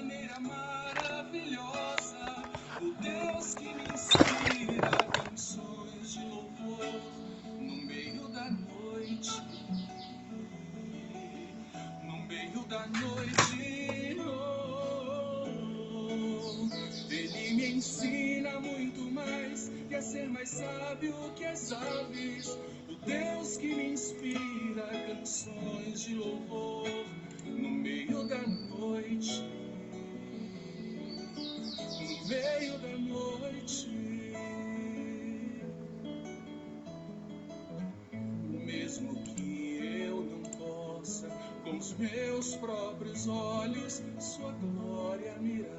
maneira maravilhosa, o Deus que me inspira canções de louvor no meio da noite, no meio da noite. Ele me ensina muito mais que a ser mais sábio que as aves, o Deus que me inspira canções de louvor no meio da noite, no meio da noite. Mesmo que eu não possa com os meus próprios olhos sua glória mirar,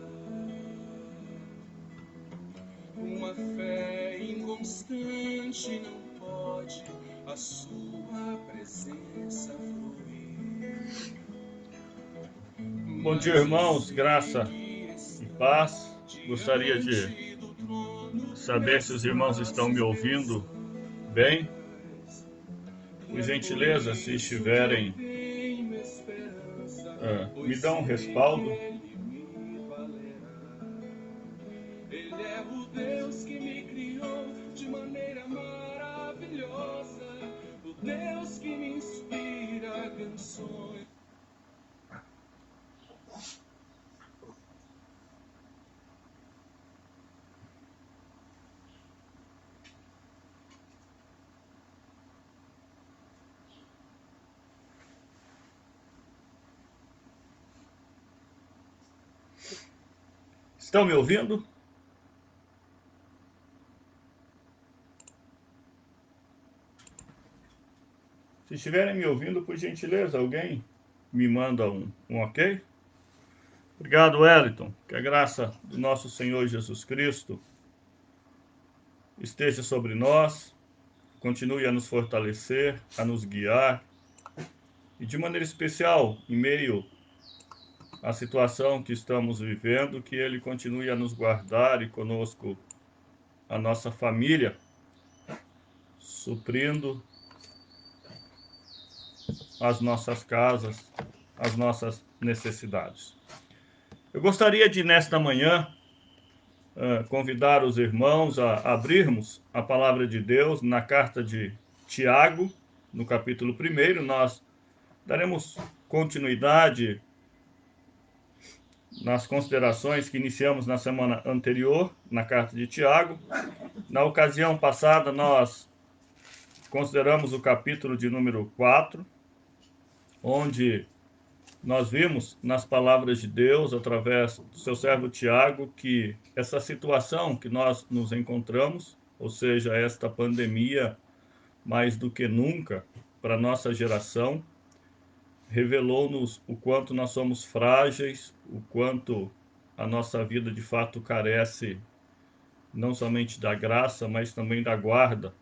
uma fé inconstante não pode a sua presença fluir. Bom dia, irmãos, graça e paz. Gostaria de saber se os irmãos estão me ouvindo bem. Por gentileza, se estiverem, me dão um respaldo. Ele é o Deus que me criou de maneira maravilhosa, o Deus que me inspira canções. Estão me ouvindo? Se estiverem me ouvindo, por gentileza, alguém me manda um ok? Obrigado, Wellington. Que a graça do nosso Senhor Jesus Cristo esteja sobre nós, continue a nos fortalecer, a nos guiar, e de maneira especial, em meio à situação que estamos vivendo, que Ele continue a nos guardar e conosco a nossa família, suprindo as nossas casas, as nossas necessidades. Eu gostaria de, nesta manhã, convidar os irmãos a abrirmos a palavra de Deus na carta de Tiago, no capítulo 1. Nós daremos continuidade nas considerações que iniciamos na semana anterior, na carta de Tiago. Na ocasião passada, nós consideramos o capítulo de número 4, onde nós vimos nas palavras de Deus, através do seu servo Tiago, que essa situação que nós nos encontramos, ou seja, esta pandemia, mais do que nunca, para a nossa geração, revelou-nos o quanto nós somos frágeis, o quanto a nossa vida de fato carece não somente da graça, mas também da guarda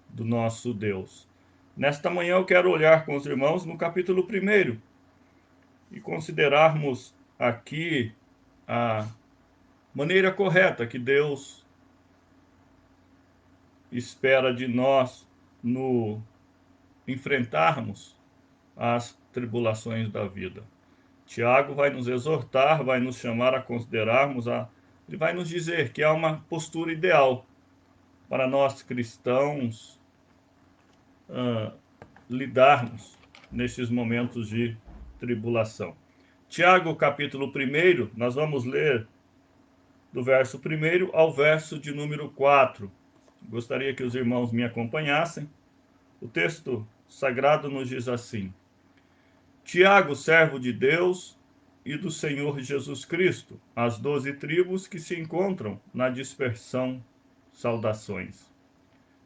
do nosso Deus. Nesta manhã eu quero olhar com os irmãos no capítulo 1 e considerarmos aqui a maneira correta que Deus espera de nós no enfrentarmos as tribulações da vida. Tiago vai nos exortar, vai nos chamar a considerarmos, ele vai nos dizer que há uma postura ideal para nós cristãos lidarmos nesses momentos de tribulação. Tiago, capítulo 1, nós vamos ler do verso 1 ao verso de número 4. Gostaria que os irmãos me acompanhassem. O texto sagrado nos diz assim: Tiago, servo de Deus e do Senhor Jesus Cristo, as 12 tribos que se encontram na dispersão, saudações.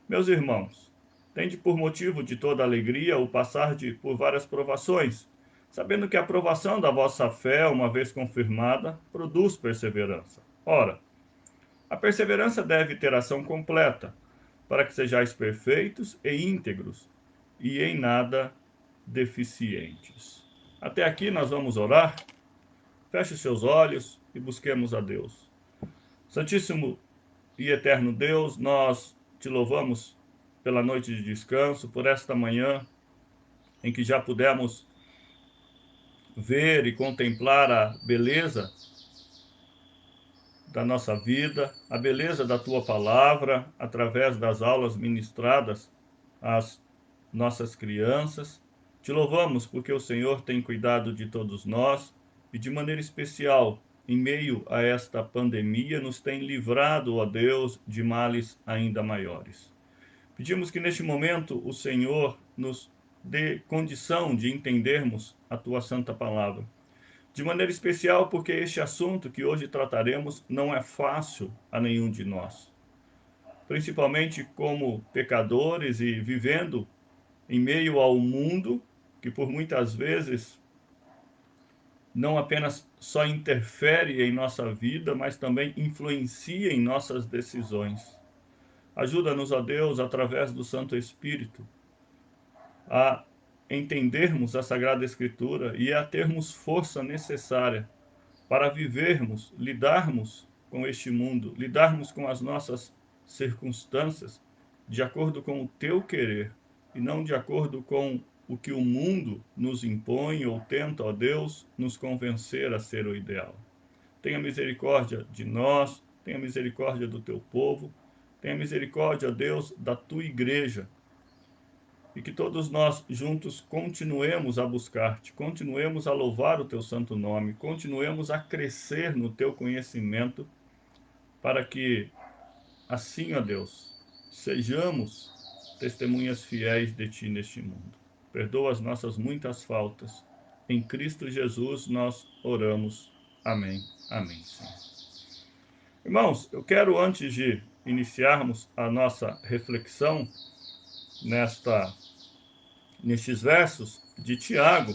Meus irmãos, tende por motivo de toda alegria o passar por várias provações, sabendo que a provação da vossa fé, uma vez confirmada, produz perseverança. Ora, a perseverança deve ter ação completa, para que sejais perfeitos e íntegros, e em nada deficientes. Até aqui nós vamos orar. Feche seus olhos e busquemos a Deus. Santíssimo e eterno Deus, nós te louvamos pela noite de descanso, por esta manhã em que já pudemos ver e contemplar a beleza da nossa vida, a beleza da tua palavra, através das aulas ministradas às nossas crianças. Te louvamos porque o Senhor tem cuidado de todos nós e, de maneira especial, em meio a esta pandemia, nos tem livrado, ó Deus, de males ainda maiores. Pedimos que neste momento o Senhor nos dê condição de entendermos a tua santa palavra. De maneira especial porque este assunto que hoje trataremos não é fácil a nenhum de nós. Principalmente como pecadores e vivendo em meio ao mundo que por muitas vezes não apenas só interfere em nossa vida, mas também influencia em nossas decisões. Ajuda-nos, ó Deus, através do Santo Espírito, a entendermos a Sagrada Escritura e a termos força necessária para vivermos, lidarmos com este mundo, lidarmos com as nossas circunstâncias de acordo com o teu querer e não de acordo com o que o mundo nos impõe ou tenta, ó Deus, nos convencer a ser o ideal. Tenha misericórdia de nós, tenha misericórdia do teu povo, tenha misericórdia, ó Deus, da tua igreja, e que todos nós juntos continuemos a buscar-te, continuemos a louvar o teu santo nome, continuemos a crescer no teu conhecimento, para que assim, ó Deus, sejamos testemunhas fiéis de ti neste mundo. Perdoa as nossas muitas faltas. Em Cristo Jesus nós oramos. Amém. Amém, Senhor. Irmãos, eu quero, antes de iniciarmos a nossa reflexão nestes versos de Tiago,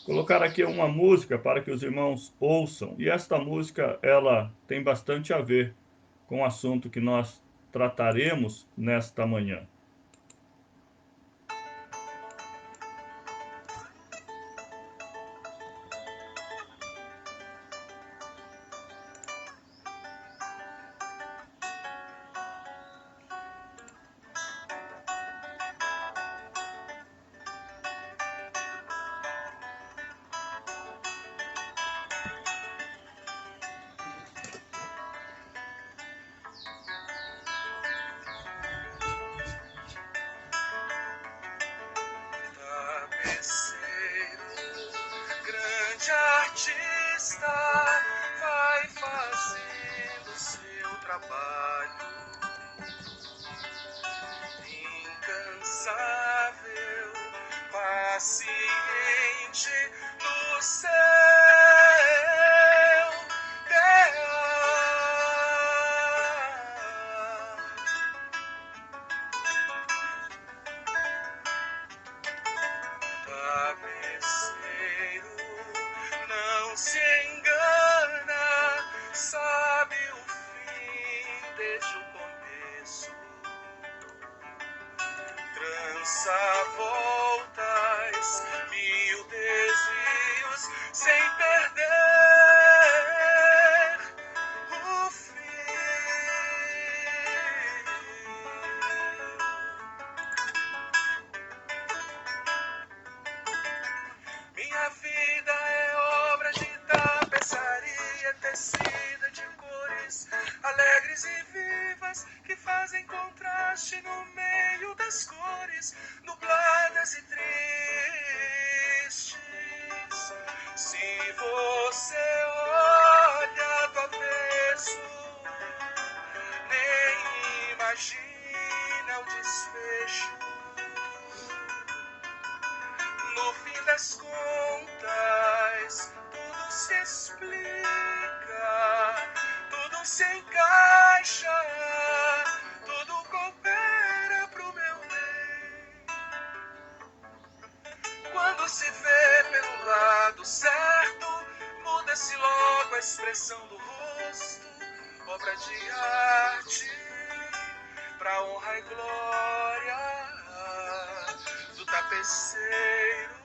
colocar aqui uma música para que os irmãos ouçam. E esta música, ela tem bastante a ver com o assunto que nós trataremos nesta manhã. Grande artista vai fazendo seu trabalho, incansável, paciente no céu. Tapeceiro não se engana, sabe o fim desde o começo. Trança voltas, mil desvios, sem perder o fio. Minha vida é obra de tapeçaria tecida de cores alegres e vivas que fazem contraste no meio das cores nubladas e tristes. Se você olha do avesso, nem imagina o desfecho. No fim das contas, tudo se explica, tudo se encaixa, tudo coopera pro meu bem. Quando se vê pelo lado certo, muda-se logo a expressão do rosto, obra de arte, pra honra e glória do tapeceiro.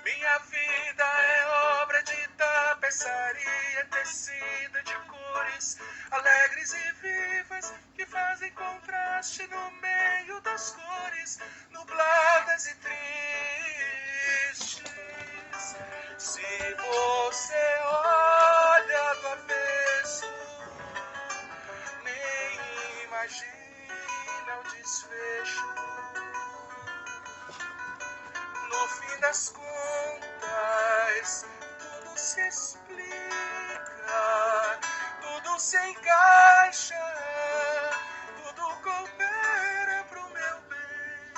Minha vida é obra de tapeçaria tecida de cores alegres e vivas que fazem contraste no meio das cores nubladas e tristes. das contas, tudo se explica, tudo se encaixa, tudo coopera pro meu bem.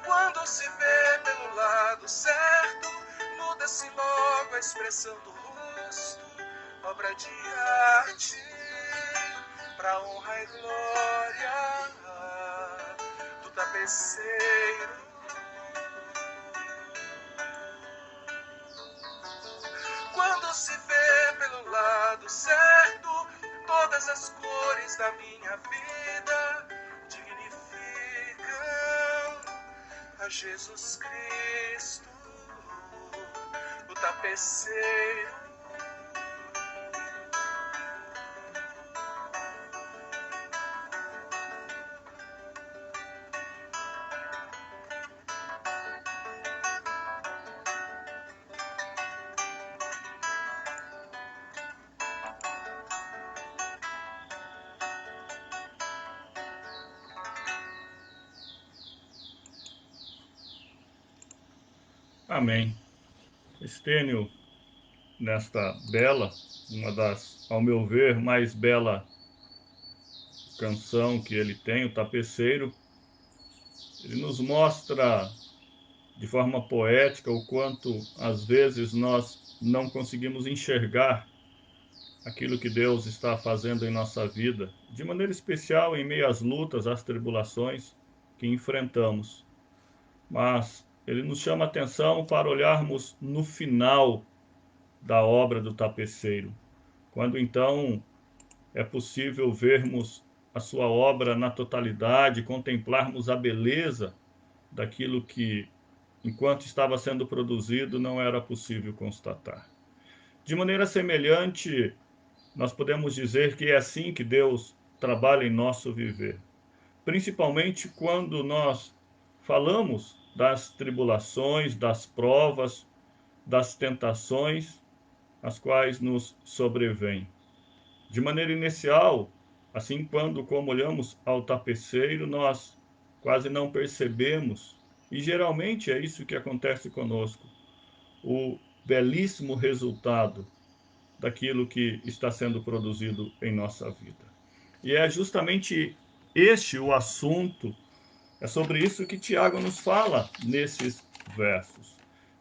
Quando se vê pelo lado certo, muda-se logo a expressão do rosto, obra de arte, pra honra e glória do tapeceiro. Quando se vê pelo lado certo, todas as cores da minha vida dignificam a Jesus Cristo, o tapeceiro. Amém. Estênio, nesta bela, uma das, ao meu ver, mais bela canção que ele tem, o Tapeceiro, ele nos mostra de forma poética o quanto às vezes nós não conseguimos enxergar aquilo que Deus está fazendo em nossa vida, de maneira especial em meio às lutas, às tribulações que enfrentamos. Mas ele nos chama a atenção para olharmos no final da obra do tapeceiro, quando então é possível vermos a sua obra na totalidade, contemplarmos a beleza daquilo que, enquanto estava sendo produzido, não era possível constatar. De maneira semelhante, nós podemos dizer que é assim que Deus trabalha em nosso viver, principalmente quando nós falamos das tribulações, das provas, das tentações, as quais nos sobrevêm. De maneira inicial, assim quando como olhamos ao tapeceiro, nós quase não percebemos, e geralmente é isso que acontece conosco, o belíssimo resultado daquilo que está sendo produzido em nossa vida. E é justamente este o assunto, é sobre isso que Tiago nos fala nesses versos.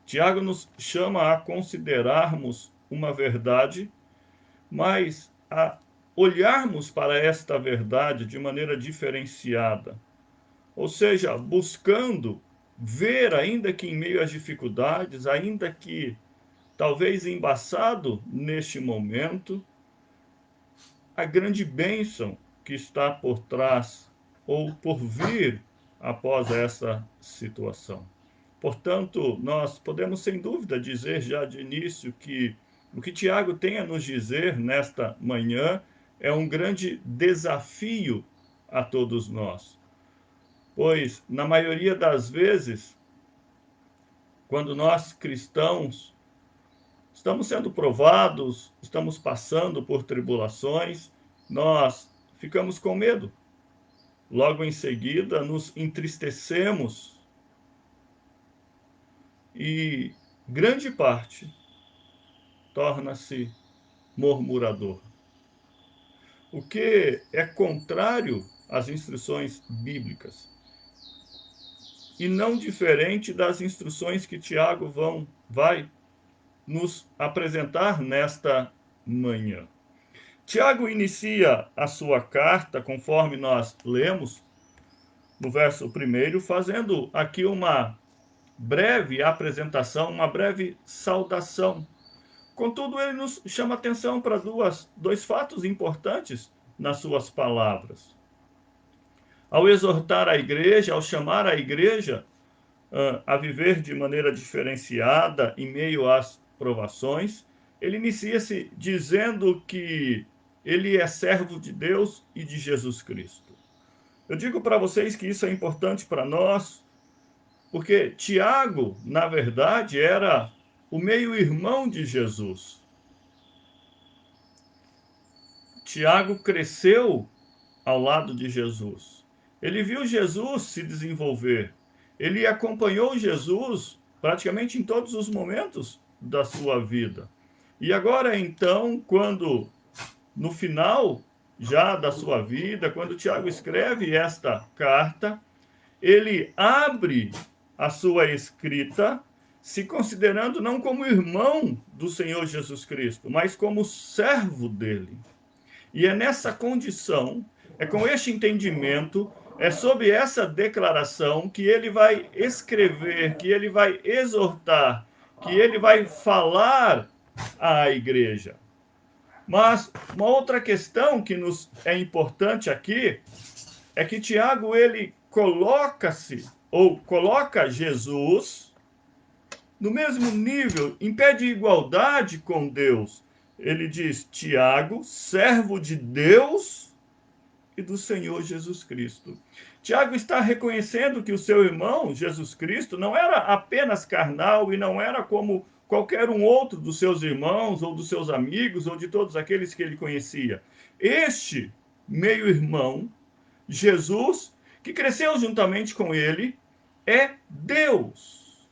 Tiago nos chama a considerarmos uma verdade, mas a olharmos para esta verdade de maneira diferenciada. Ou seja, buscando ver, ainda que em meio às dificuldades, ainda que talvez embaçado neste momento, a grande bênção que está por trás ou por vir após essa situação. Portanto, nós podemos sem dúvida dizer já de início que o que Tiago tem a nos dizer nesta manhã é um grande desafio a todos nós. Pois, na maioria das vezes, quando nós cristãos estamos sendo provados, estamos passando por tribulações, nós ficamos com medo. Logo em seguida, nos entristecemos e grande parte torna-se murmurador, o que é contrário às instruções bíblicas e não diferente das instruções que Tiago vai nos apresentar nesta manhã. Tiago inicia a sua carta, conforme nós lemos no verso 1, fazendo aqui uma breve apresentação, uma breve saudação. Contudo, ele nos chama atenção para dois fatos importantes nas suas palavras. Ao exortar a igreja, ao chamar a igreja a viver de maneira diferenciada em meio às provações, ele inicia-se dizendo que ele é servo de Deus e de Jesus Cristo. Eu digo para vocês que isso é importante para nós, porque Tiago, na verdade, era o meio-irmão de Jesus. Tiago cresceu ao lado de Jesus. Ele viu Jesus se desenvolver. Ele acompanhou Jesus praticamente em todos os momentos da sua vida. E agora, então, quando no final já da sua vida, quando Tiago escreve esta carta, ele abre a sua escrita se considerando não como irmão do Senhor Jesus Cristo, mas como servo dele. E é nessa condição, é com este entendimento, é sob essa declaração que ele vai escrever, que ele vai exortar, que ele vai falar à igreja. Mas uma outra questão que nos é importante aqui é que Tiago ele coloca-se ou coloca Jesus no mesmo nível, em pé de igualdade com Deus. Ele diz: Tiago, servo de Deus e do Senhor Jesus Cristo. Tiago está reconhecendo que o seu irmão, Jesus Cristo, não era apenas carnal e não era como qualquer um outro dos seus irmãos ou dos seus amigos ou de todos aqueles que ele conhecia. Este meio-irmão, Jesus, que cresceu juntamente com ele, é Deus.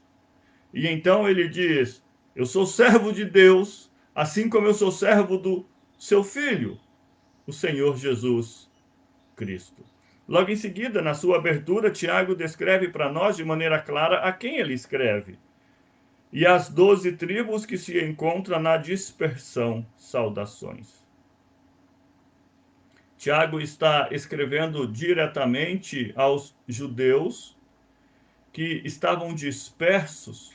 E então ele diz: eu sou servo de Deus, assim como eu sou servo do seu filho, o Senhor Jesus Cristo. Logo em seguida, na sua abertura, Tiago descreve para nós de maneira clara a quem ele escreve. E as 12 tribos que se encontram na dispersão, saudações. Tiago está escrevendo diretamente aos judeus que estavam dispersos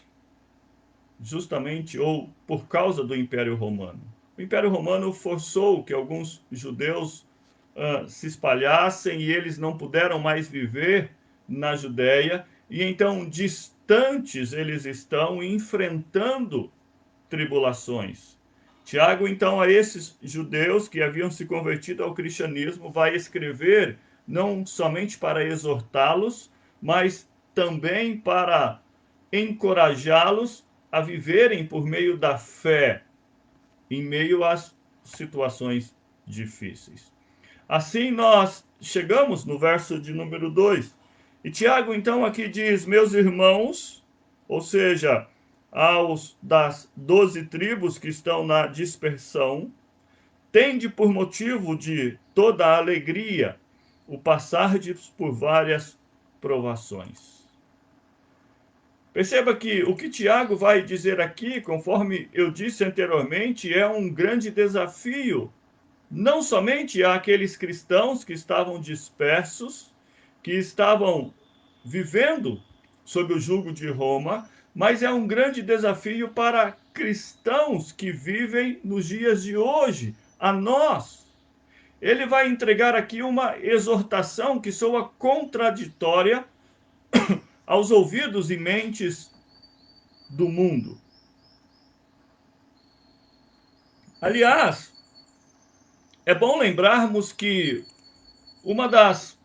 justamente ou por causa do Império Romano. O Império Romano forçou que alguns judeus se espalhassem e eles não puderam mais viver na Judéia, e então distantes eles estão enfrentando tribulações. Tiago, então, a esses judeus que haviam se convertido ao cristianismo, vai escrever não somente para exortá-los, mas também para encorajá-los a viverem por meio da fé em meio às situações difíceis. Assim nós chegamos no verso de número 2. E Tiago então aqui diz: meus irmãos, ou seja, aos das 12 tribos que estão na dispersão, tende por motivo de toda a alegria o passardes por várias provações. Perceba que o que Tiago vai dizer aqui, conforme eu disse anteriormente, é um grande desafio, não somente àqueles cristãos que estavam dispersos, que estavam vivendo sob o jugo de Roma, mas é um grande desafio para cristãos que vivem nos dias de hoje, a nós. Ele vai entregar aqui uma exortação que soa contraditória aos ouvidos e mentes do mundo. Aliás, é bom lembrarmos que uma das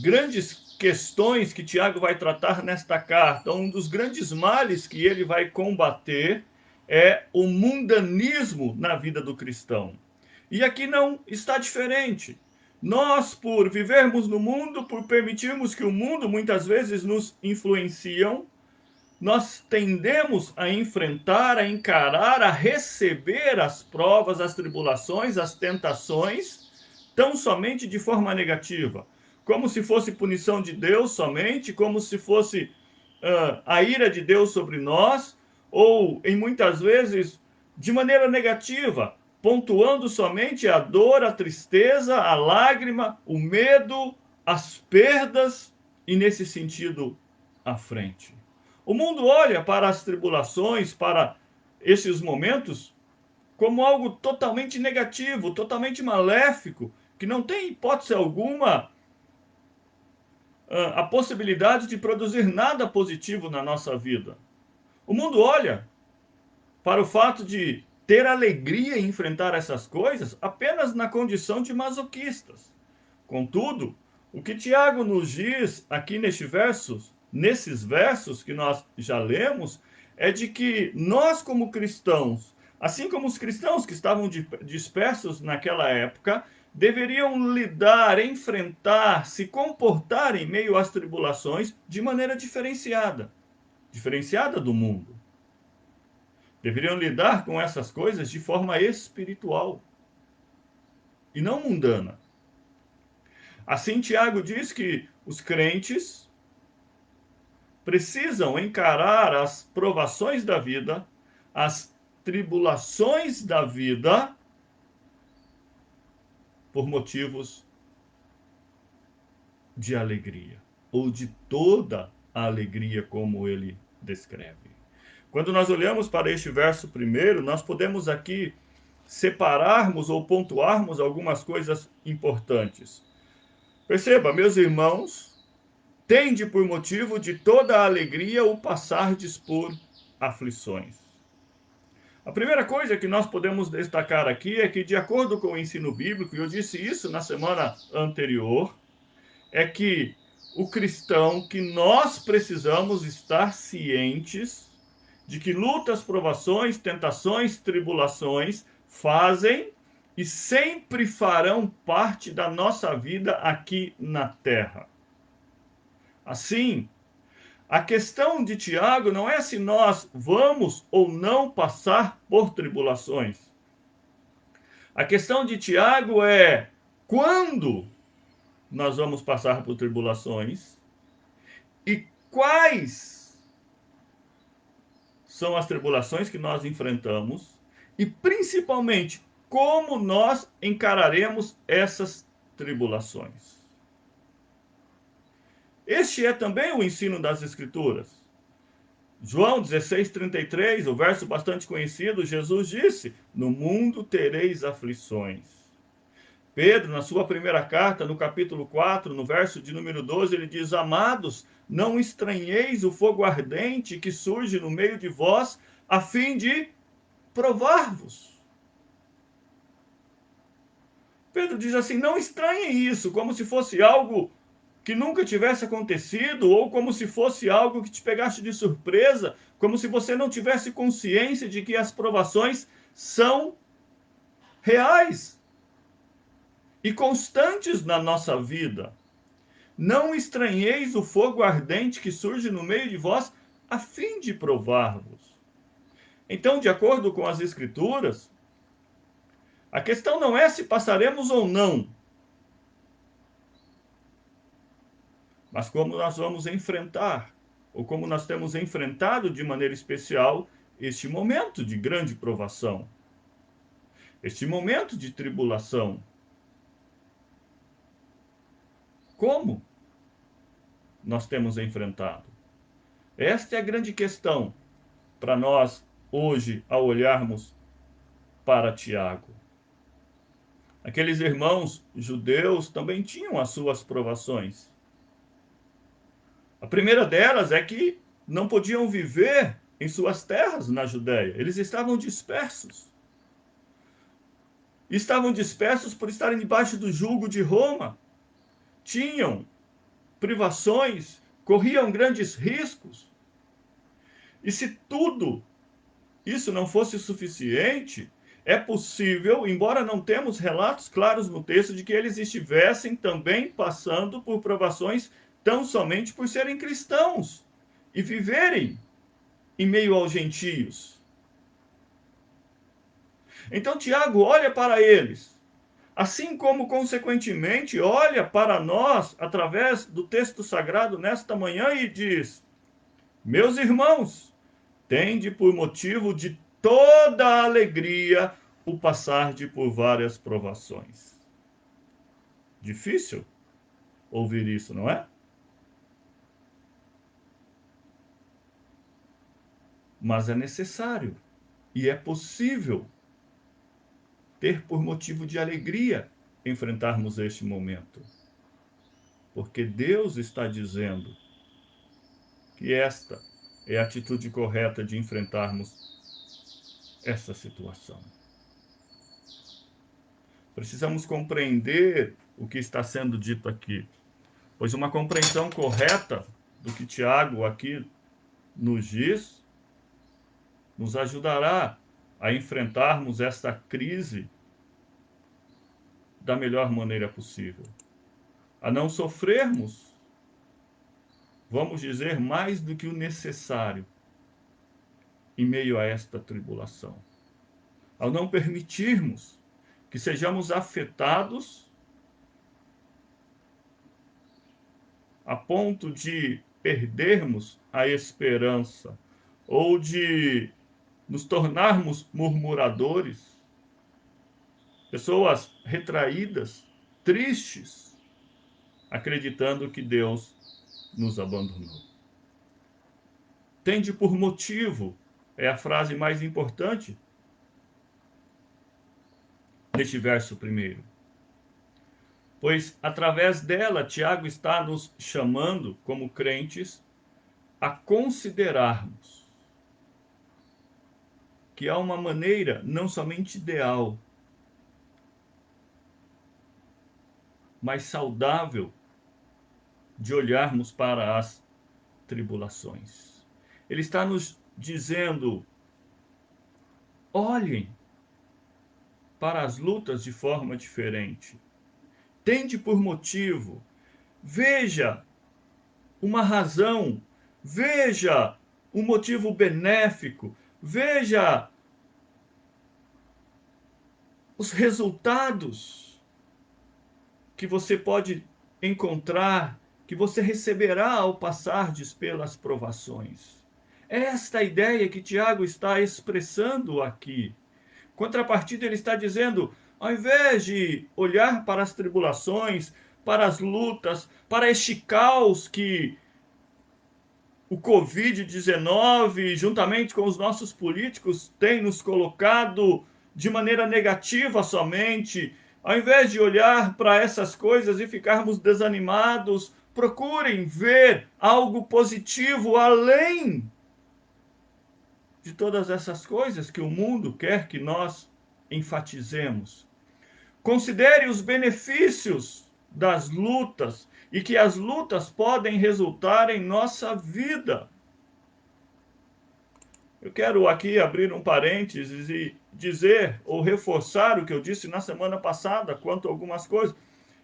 grandes questões que Tiago vai tratar nesta carta, um dos grandes males que ele vai combater é o mundanismo na vida do cristão. E aqui não está diferente. Nós, por vivermos no mundo, por permitirmos que o mundo muitas vezes nos influenciam, nós tendemos a enfrentar, a encarar, a receber as provas, as tribulações, as tentações, tão somente de forma negativa. Como se fosse punição de Deus somente, como se fosse a ira de Deus sobre nós, ou, em muitas vezes, de maneira negativa, pontuando somente a dor, a tristeza, a lágrima, o medo, as perdas, e nesse sentido, à frente. O mundo olha para as tribulações, para esses momentos, como algo totalmente negativo, totalmente maléfico, que não tem hipótese alguma a possibilidade de produzir nada positivo na nossa vida. O mundo olha para o fato de ter alegria em enfrentar essas coisas apenas na condição de masoquistas. Contudo, o que Tiago nos diz aqui nesses versos que nós já lemos, é de que nós, como cristãos, assim como os cristãos que estavam dispersos naquela época, deveriam lidar, enfrentar, se comportar em meio às tribulações de maneira diferenciada, diferenciada do mundo. Deveriam lidar com essas coisas de forma espiritual e não mundana. Assim, Tiago diz que os crentes precisam encarar as provações da vida, as tribulações da vida, por motivos de alegria, ou de toda a alegria, como ele descreve. Quando nós olhamos para este verso primeiro, nós podemos aqui separarmos ou pontuarmos algumas coisas importantes. Perceba, meus irmãos, tende por motivo de toda a alegria o passardes por aflições. A primeira coisa que nós podemos destacar aqui é que, de acordo com o ensino bíblico, e eu disse isso na semana anterior, é que o cristão, que nós precisamos estar cientes de que lutas, provações, tentações, tribulações fazem e sempre farão parte da nossa vida aqui na terra. Assim, a questão de Tiago não é se nós vamos ou não passar por tribulações. A questão de Tiago é quando nós vamos passar por tribulações e quais são as tribulações que nós enfrentamos e, principalmente, como nós encararemos essas tribulações. Este é também o ensino das Escrituras. João 16:33, o verso bastante conhecido, Jesus disse: no mundo tereis aflições. Pedro, na sua primeira carta, no capítulo 4, no verso de número 12, ele diz: amados, não estranheis o fogo ardente que surge no meio de vós, a fim de provar-vos. Pedro diz assim: não estranhem isso, como se fosse algo que nunca tivesse acontecido, ou como se fosse algo que te pegasse de surpresa, como se você não tivesse consciência de que as provações são reais e constantes na nossa vida. Não estranheis o fogo ardente que surge no meio de vós, a fim de provar-vos. Então, de acordo com as Escrituras, a questão não é se passaremos ou não, mas como nós vamos enfrentar, ou como nós temos enfrentado de maneira especial este momento de grande provação, este momento de tribulação. Como nós temos enfrentado? Esta é a grande questão para nós hoje, ao olharmos para Tiago. Aqueles irmãos judeus também tinham as suas provações. A primeira delas é que não podiam viver em suas terras na Judéia. Eles estavam dispersos. Estavam dispersos por estarem debaixo do jugo de Roma. Tinham privações, corriam grandes riscos. E se tudo isso não fosse suficiente, é possível, embora não temos relatos claros no texto, de que eles estivessem também passando por provações tão somente por serem cristãos e viverem em meio aos gentios. Então Tiago olha para eles, assim como, consequentemente, olha para nós através do texto sagrado nesta manhã e diz: meus irmãos, tende por motivo de toda a alegria o passar por várias provações. Difícil ouvir isso, não é? Mas é necessário e é possível ter por motivo de alegria enfrentarmos este momento. Porque Deus está dizendo que esta é a atitude correta de enfrentarmos essa situação. Precisamos compreender o que está sendo dito aqui, pois uma compreensão correta do que Tiago aqui nos diz nos ajudará a enfrentarmos esta crise da melhor maneira possível, a não sofrermos, vamos dizer, mais do que o necessário em meio a esta tribulação, ao não permitirmos que sejamos afetados a ponto de perdermos a esperança ou de nos tornarmos murmuradores, pessoas retraídas, tristes, acreditando que Deus nos abandonou. Tende por motivo, é a frase mais importante deste verso primeiro. Pois através dela, Tiago está nos chamando, como crentes, a considerarmos que há uma maneira não somente ideal, mas saudável de olharmos para as tribulações. Ele está nos dizendo: olhem para as lutas de forma diferente. Tende por motivo, veja uma razão, veja um motivo benéfico, veja os resultados que você pode encontrar, que você receberá ao passardes pelas provações. Esta é a ideia que Tiago está expressando aqui. Contrapartida, ele está dizendo, ao invés de olhar para as tribulações, para as lutas, para este caos que o Covid-19, juntamente com os nossos políticos, tem nos colocado de maneira negativa somente, ao invés de olhar para essas coisas e ficarmos desanimados, procurem ver algo positivo além de todas essas coisas que o mundo quer que nós enfatizemos. Considere os benefícios das lutas e que as lutas podem resultar em nossa vida. Eu quero aqui abrir um parênteses e dizer ou reforçar o que eu disse na semana passada quanto a algumas coisas.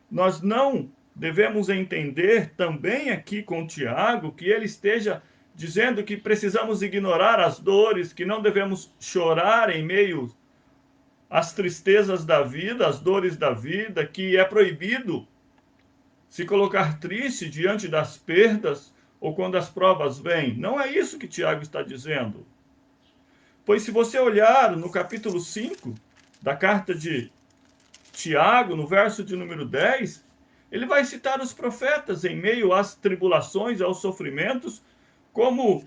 Nós não devemos entender também aqui com Tiago que ele esteja dizendo que precisamos ignorar as dores, que não devemos chorar em meio às tristezas da vida, às dores da vida, que é proibido se colocar triste diante das perdas ou quando as provas vêm. Não é isso que Tiago está dizendo. Pois se você olhar no capítulo 5 da carta de Tiago, no verso de número 10, ele vai citar os profetas em meio às tribulações, aos sofrimentos, como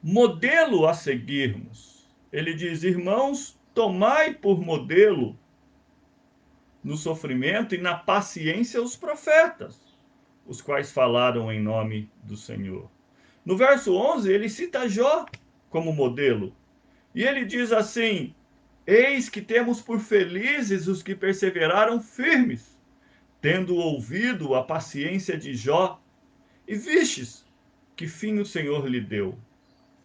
modelo a seguirmos. Ele diz: irmãos, tomai por modelo no sofrimento e na paciência os profetas, os quais falaram em nome do Senhor. No verso 11, ele cita Jó como modelo. E ele diz assim: eis que temos por felizes os que perseveraram firmes, tendo ouvido a paciência de Jó, e vistes que fim o Senhor lhe deu.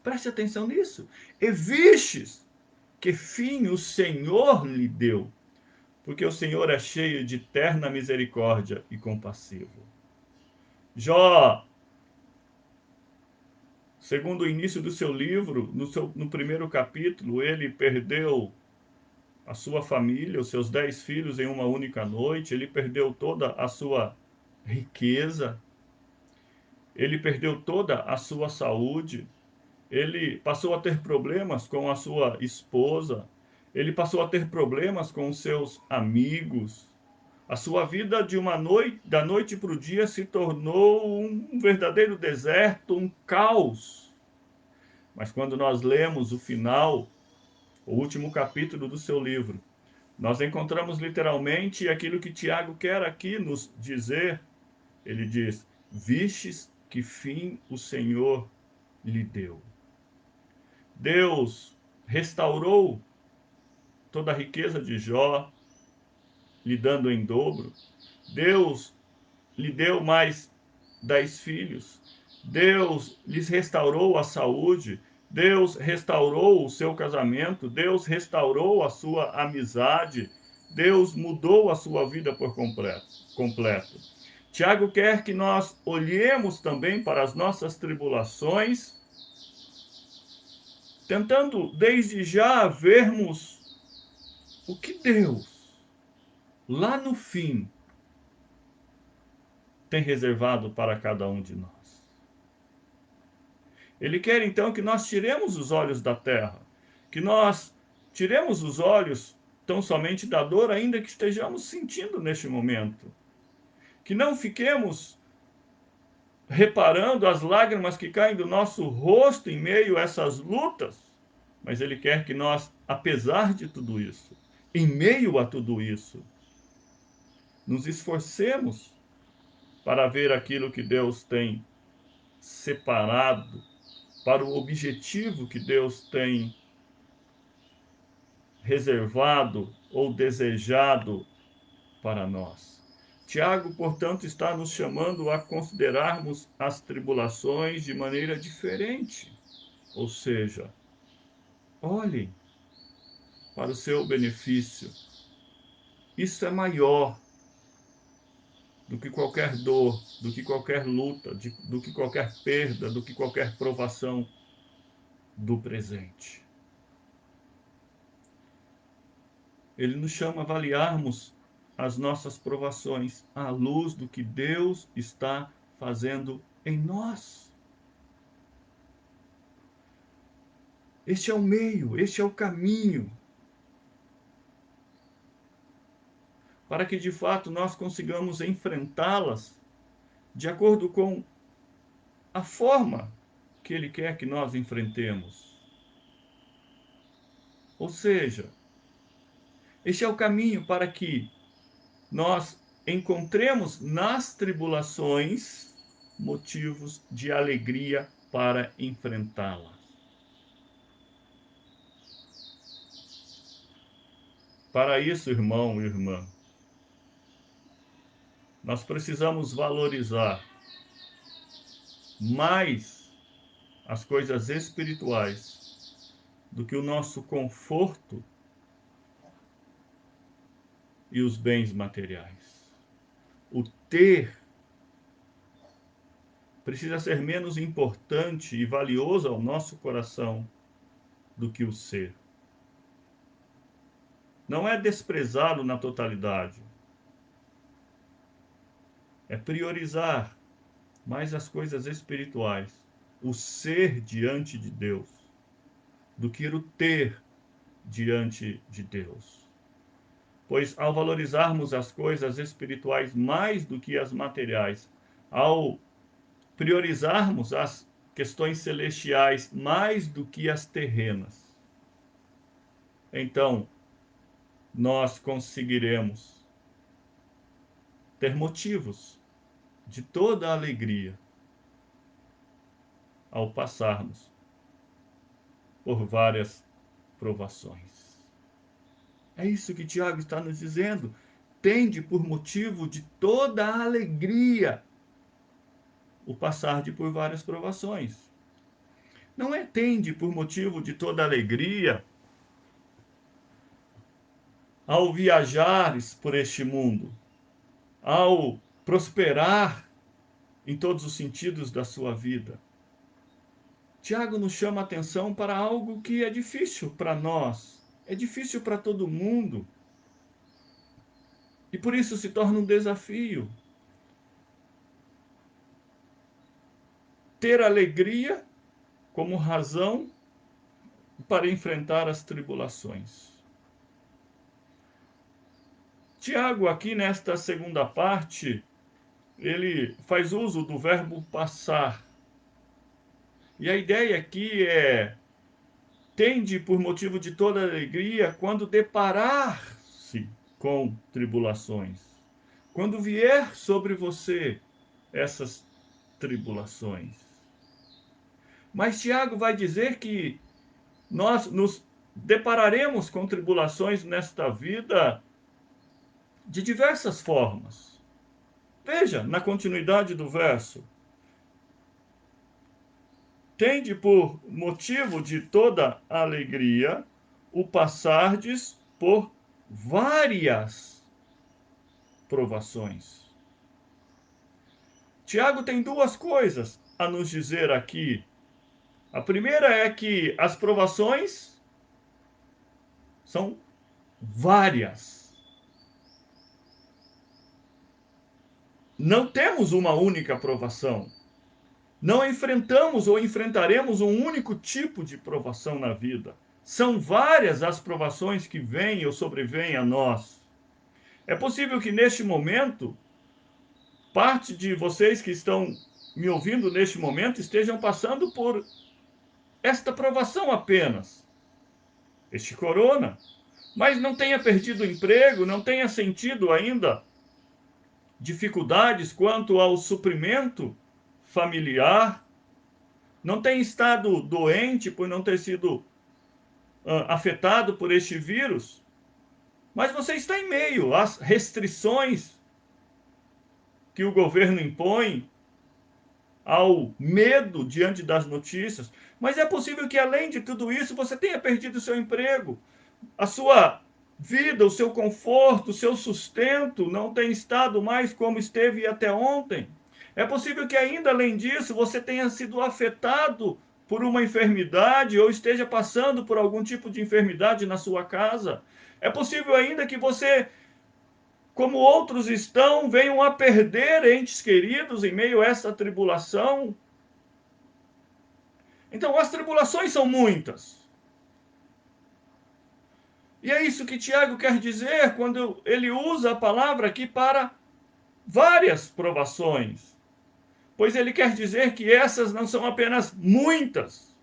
Preste atenção nisso. E vistes que fim o Senhor lhe deu, porque o Senhor é cheio de terna misericórdia e compassivo. Jó, segundo o início do seu livro, no primeiro capítulo, ele perdeu a sua família, os seus 10 filhos em uma única noite, ele perdeu toda a sua riqueza, ele perdeu toda a sua saúde, ele passou a ter problemas com a sua esposa, ele passou a ter problemas com os seus amigos. A sua vida de uma noite, da noite para o dia, se tornou um verdadeiro deserto, um caos. Mas quando nós lemos o final, o último capítulo do seu livro, nós encontramos literalmente aquilo que Tiago quer aqui nos dizer. Ele diz: vistes que fim o Senhor lhe deu. Deus restaurou toda a riqueza de Jó, lhe dando em dobro. Deus lhe deu mais 10 filhos. Deus lhes restaurou a saúde. Deus restaurou o seu casamento. Deus restaurou a sua amizade. Deus mudou a sua vida por completo. Tiago quer que nós olhemos também para as nossas tribulações, tentando desde já vermos o que Deus, lá no fim, tem reservado para cada um de nós. Ele quer então que nós tiremos os olhos da terra, que nós tiremos os olhos tão somente da dor, ainda que estejamos sentindo neste momento. Que não fiquemos reparando as lágrimas que caem do nosso rosto em meio a essas lutas, mas Ele quer que nós, apesar de tudo isso, em meio a tudo isso, nos esforcemos para ver aquilo que Deus tem separado, para o objetivo que Deus tem reservado ou desejado para nós. Tiago, portanto, está nos chamando a considerarmos as tribulações de maneira diferente. Ou seja, olhem para o seu benefício. Isso é maior do que qualquer dor, do que qualquer luta, do que qualquer perda, do que qualquer provação do presente. Ele nos chama a avaliarmos as nossas provações à luz do que Deus está fazendo em nós. Este é o meio, este é o caminho para que de fato nós consigamos enfrentá-las de acordo com a forma que Ele quer que nós enfrentemos. Ou seja, este é o caminho para que nós encontremos nas tribulações motivos de alegria para enfrentá-las. Para isso, irmão e irmã, nós precisamos valorizar mais as coisas espirituais do que o nosso conforto e os bens materiais. O ter precisa ser menos importante e valioso ao nosso coração do que o ser. Não é desprezá-lo na totalidade. É priorizar mais as coisas espirituais, o ser diante de Deus, do que o ter diante de Deus. Pois ao valorizarmos as coisas espirituais mais do que as materiais, ao priorizarmos as questões celestiais mais do que as terrenas, então nós conseguiremos ter motivos de toda a alegria ao passarmos por várias provações. É isso que Tiago está nos dizendo. Tende por motivo de toda a alegria o passar de por várias provações. Não é tende por motivo de toda a alegria ao viajares por este mundo, ao prosperar em todos os sentidos da sua vida. Tiago nos chama a atenção para algo que é difícil para nós, é difícil para todo mundo. E por isso se torna um desafio. Ter alegria como razão para enfrentar as tribulações. Tiago, aqui nesta segunda parte, ele faz uso do verbo passar. E a ideia aqui é: tende por motivo de toda alegria quando deparar-se com tribulações. Quando vier sobre você essas tribulações. Mas Tiago vai dizer que nós nos depararemos com tribulações nesta vida de diversas formas. Veja, na continuidade do verso: tende por motivo de toda alegria o passardes por várias provações. Tiago tem duas coisas a nos dizer aqui. A primeira é que as provações são várias. Não temos uma única provação. Não enfrentamos ou enfrentaremos um único tipo de provação na vida. São várias as provações que vêm ou sobrevêm a nós. É possível que neste momento, parte de vocês que estão me ouvindo neste momento estejam passando por esta provação apenas, este corona, mas não tenha perdido o emprego, não tenha sentido ainda dificuldades quanto ao suprimento familiar, não tenha estado doente por não ter sido afetado por este vírus, mas você está em meio às restrições que o governo impõe, ao medo diante das notícias. Mas é possível que, além de tudo isso, você tenha perdido o seu emprego, a sua vida, o seu conforto, o seu sustento não tem estado mais como esteve até ontem. É possível que, ainda além disso, você tenha sido afetado por uma enfermidade ou esteja passando por algum tipo de enfermidade na sua casa. É possível ainda que você, como outros estão, venham a perder entes queridos em meio a essa tribulação. Então, as tribulações são muitas. E é isso que Tiago quer dizer quando ele usa a palavra aqui para várias provações. Pois ele quer dizer que essas não são apenas muitas,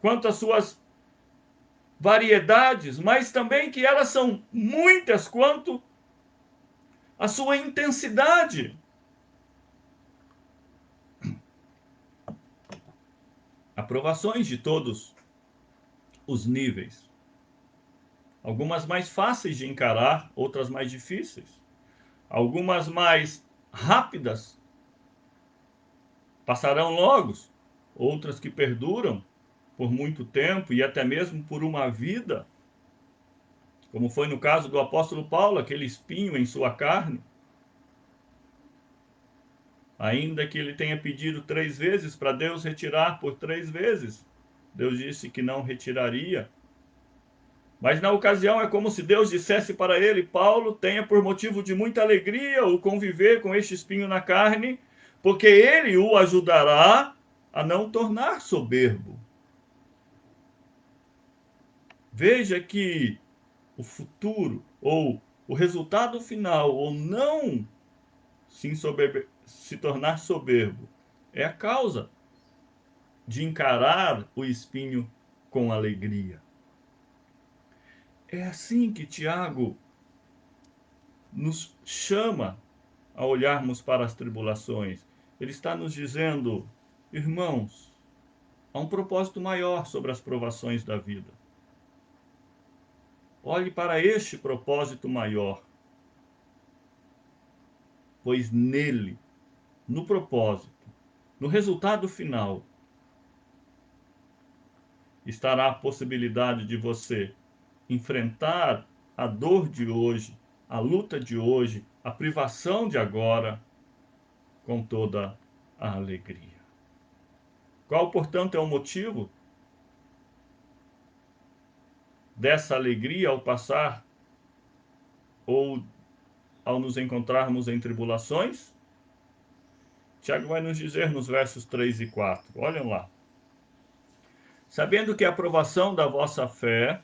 quanto às suas variedades, mas também que elas são muitas quanto à sua intensidade. Aprovações de todos os níveis. Algumas mais fáceis de encarar, outras mais difíceis. Algumas mais rápidas, passarão logo, outras que perduram por muito tempo e até mesmo por uma vida, como foi no caso do apóstolo Paulo, aquele espinho em sua carne. Ainda que ele tenha pedido 3 vezes para Deus retirar por 3 vezes, Deus disse que não retiraria. Mas na ocasião é como se Deus dissesse para ele: Paulo, tenha por motivo de muita alegria o conviver com este espinho na carne, porque ele o ajudará a não tornar soberbo. Veja que o futuro, ou o resultado final, ou não se tornar soberbo, é a causa de encarar o espinho com alegria. É assim que Tiago nos chama a olharmos para as tribulações. Ele está nos dizendo: irmãos, há um propósito maior sobre as provações da vida. Olhe para este propósito maior, pois nele, no propósito, no resultado final, estará a possibilidade de você enfrentar a dor de hoje, a luta de hoje, a privação de agora, com toda a alegria. Qual, portanto, é o motivo dessa alegria ao passar ou ao nos encontrarmos em tribulações? Tiago vai nos dizer nos versos 3 e 4. Olhem lá. Sabendo que a aprovação da vossa fé,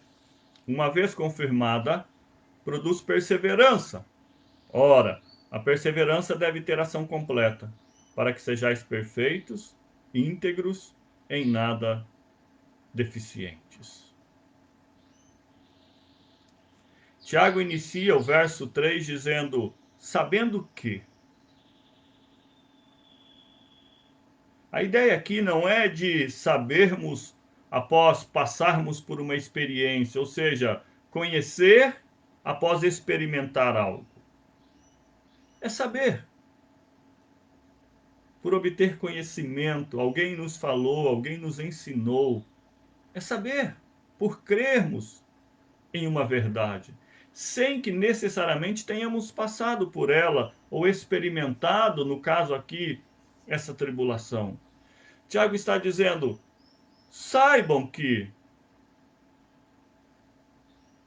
uma vez confirmada, produz perseverança. Ora, a perseverança deve ter ação completa, para que sejais perfeitos, íntegros, em nada deficientes. Tiago inicia o verso 3 dizendo: sabendo que. A ideia aqui não é de sabermos após passarmos por uma experiência, ou seja, conhecer após experimentar algo. É saber. Por obter conhecimento, alguém nos falou, alguém nos ensinou. É saber, por crermos em uma verdade. sem que necessariamente tenhamos passado por ela ou experimentado, no caso aqui, essa tribulação. Tiago está dizendo: saibam que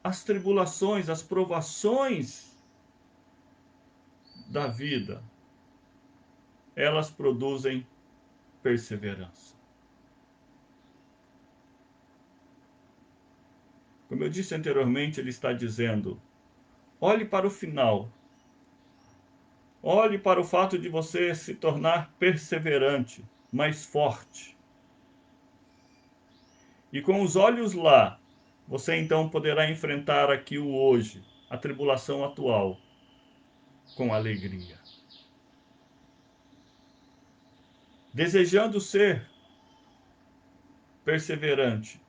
as tribulações, as provações da vida, elas produzem perseverança. Como eu disse anteriormente, ele está dizendo: olhe para o final. Olhe para o fato de você se tornar perseverante, mais forte. E com os olhos lá, você então poderá enfrentar aqui o hoje, a tribulação atual, com alegria. Desejando ser perseverante,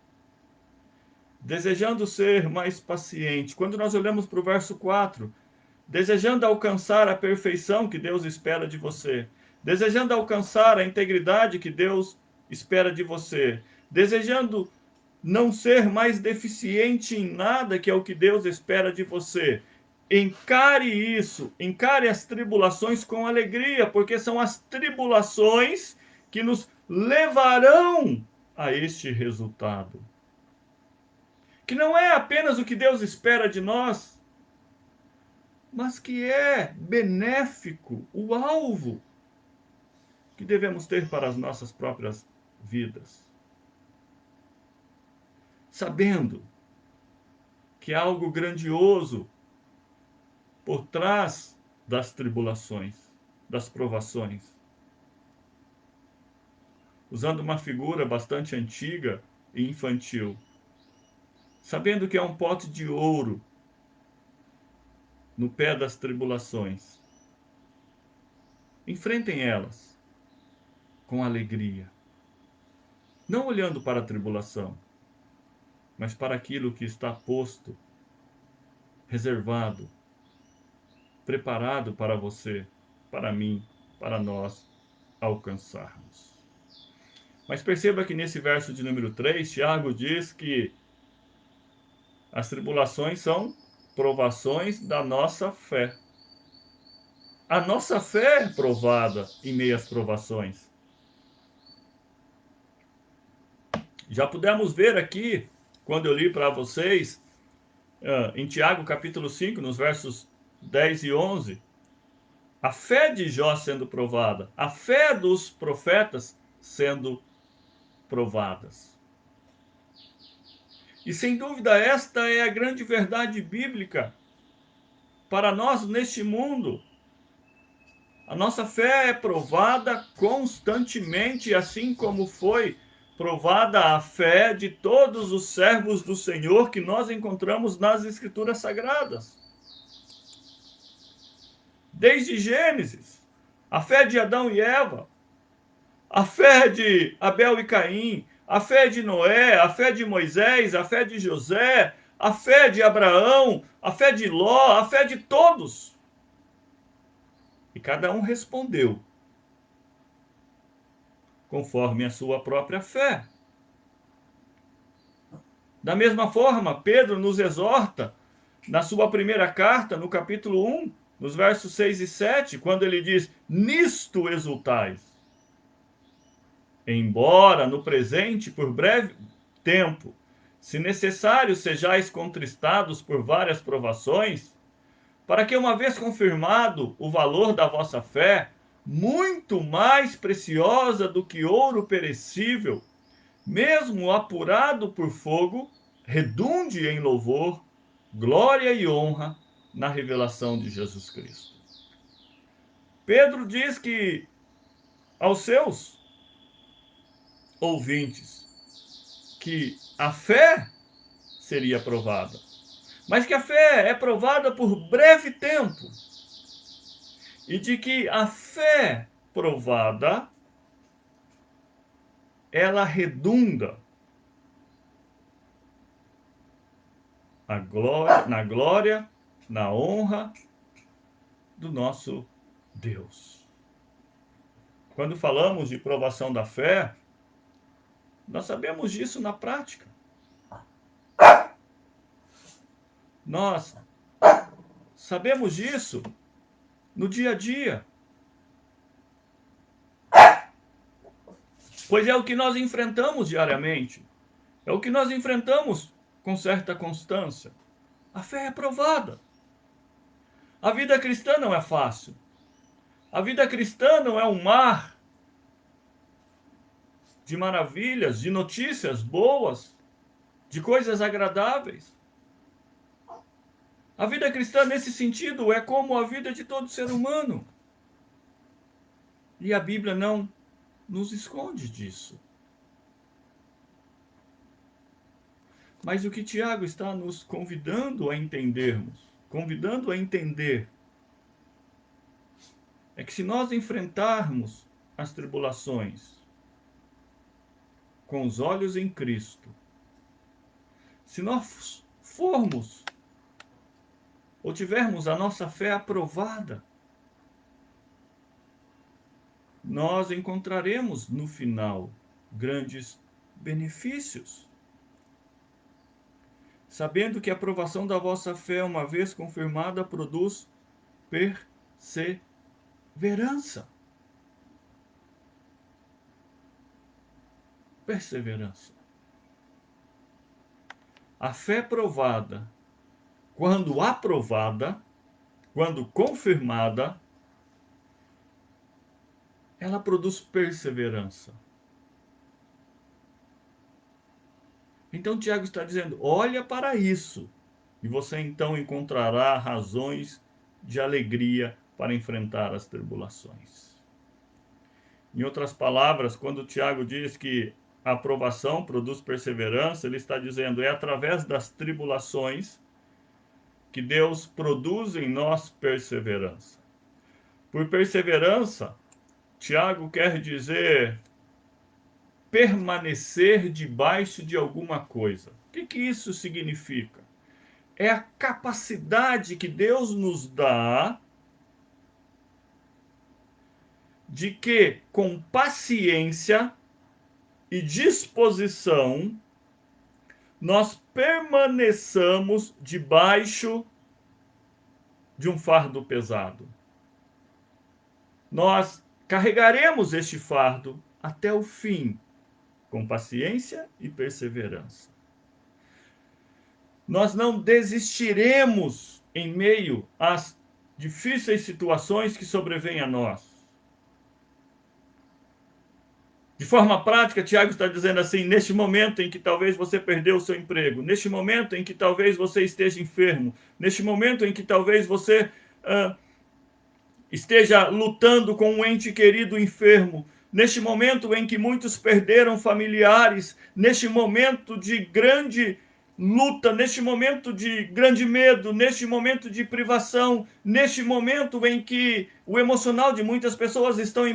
desejando ser mais paciente. Quando nós olhamos para o verso 4, desejando alcançar a perfeição que Deus espera de você, desejando alcançar a integridade que Deus espera de você, desejando não ser mais deficiente em nada, que é o que Deus espera de você. Encare isso, encare as tribulações com alegria, porque são as tribulações que nos levarão a este resultado. Que não é apenas o que Deus espera de nós, mas que é benéfico, o alvo que devemos ter para as nossas próprias vidas. Sabendo que há algo grandioso por trás das tribulações, das provações. Usando uma figura bastante antiga e infantil. Sabendo que há um pote de ouro no pé das tribulações. Enfrentem elas com alegria. Não olhando para a tribulação, mas para aquilo que está posto, reservado, preparado para você, para mim, para nós alcançarmos. Mas perceba que nesse verso de número 3, Tiago diz que as tribulações são provações da nossa fé. A nossa fé é provada em meio às provações. Já pudemos ver aqui, quando eu li para vocês, em Tiago capítulo 5, nos versos 10 e 11, a fé de Jó sendo provada, a fé dos profetas sendo provadas. E sem dúvida esta é a grande verdade bíblica para nós neste mundo. A nossa fé é provada constantemente, assim como foi provada a fé de todos os servos do Senhor que nós encontramos nas Escrituras Sagradas. Desde Gênesis, a fé de Adão e Eva, a fé de Abel e Caim, a fé de Noé, a fé de Moisés, a fé de José, a fé de Abraão, a fé de Ló, a fé de todos. E cada um respondeu conforme a sua própria fé. Da mesma forma, Pedro nos exorta na sua primeira carta, no capítulo 1, nos versos 6 e 7, quando ele diz: nisto exultais. Embora no presente, por breve tempo, se necessário, sejais contristados por várias provações, para que, uma vez confirmado o valor da vossa fé, muito mais preciosa do que ouro perecível, mesmo apurado por fogo, redunde em louvor, glória e honra na revelação de Jesus Cristo. Pedro diz que aos seus ouvintes que a fé seria provada, mas que a fé é provada por breve tempo, e de que a fé provada ela redunda na glória, na honra do nosso Deus. Quando falamos de provação da fé, nós sabemos disso na prática. Nós Sabemos disso no dia a dia. Pois é o que nós enfrentamos diariamente. É o que nós enfrentamos com certa constância. A fé é provada. A vida cristã não é fácil. A vida cristã não é um mar de maravilhas, de notícias boas, de coisas agradáveis. A vida cristã, nesse sentido, é como a vida de todo ser humano. E a Bíblia não nos esconde disso. Mas o que Tiago está nos convidando a entendermos, convidando a entender, é que se nós enfrentarmos as tribulações com os olhos em Cristo, se nós formos ou tivermos a nossa fé aprovada, nós encontraremos no final grandes benefícios. Sabendo que a aprovação da vossa fé, uma vez confirmada, produz perseverança. Perseverança. A fé provada, quando aprovada, quando confirmada, ela produz perseverança. Então Tiago está dizendo, olha para isso, e você então encontrará razões de alegria para enfrentar as tribulações. Em outras palavras, quando Tiago diz que a aprovação produz perseverança, ele está dizendo, é através das tribulações que Deus produz em nós perseverança. Por perseverança, Tiago quer dizer permanecer debaixo de alguma coisa. O que isso significa? É a capacidade que Deus nos dá de que, com paciência e disposição, nós permaneçamos debaixo de um fardo pesado. Nós carregaremos este fardo até o fim, com paciência e perseverança. Nós não desistiremos em meio às difíceis situações que sobrevêm a nós. De forma prática, Tiago está dizendo assim, neste momento em que talvez você perdeu o seu emprego, neste momento em que talvez você esteja enfermo, neste momento em que talvez você esteja lutando com um ente querido enfermo, neste momento em que muitos perderam familiares, neste momento de grande luta, neste momento de grande medo, neste momento de privação, neste momento em que o emocional de muitas pessoas estão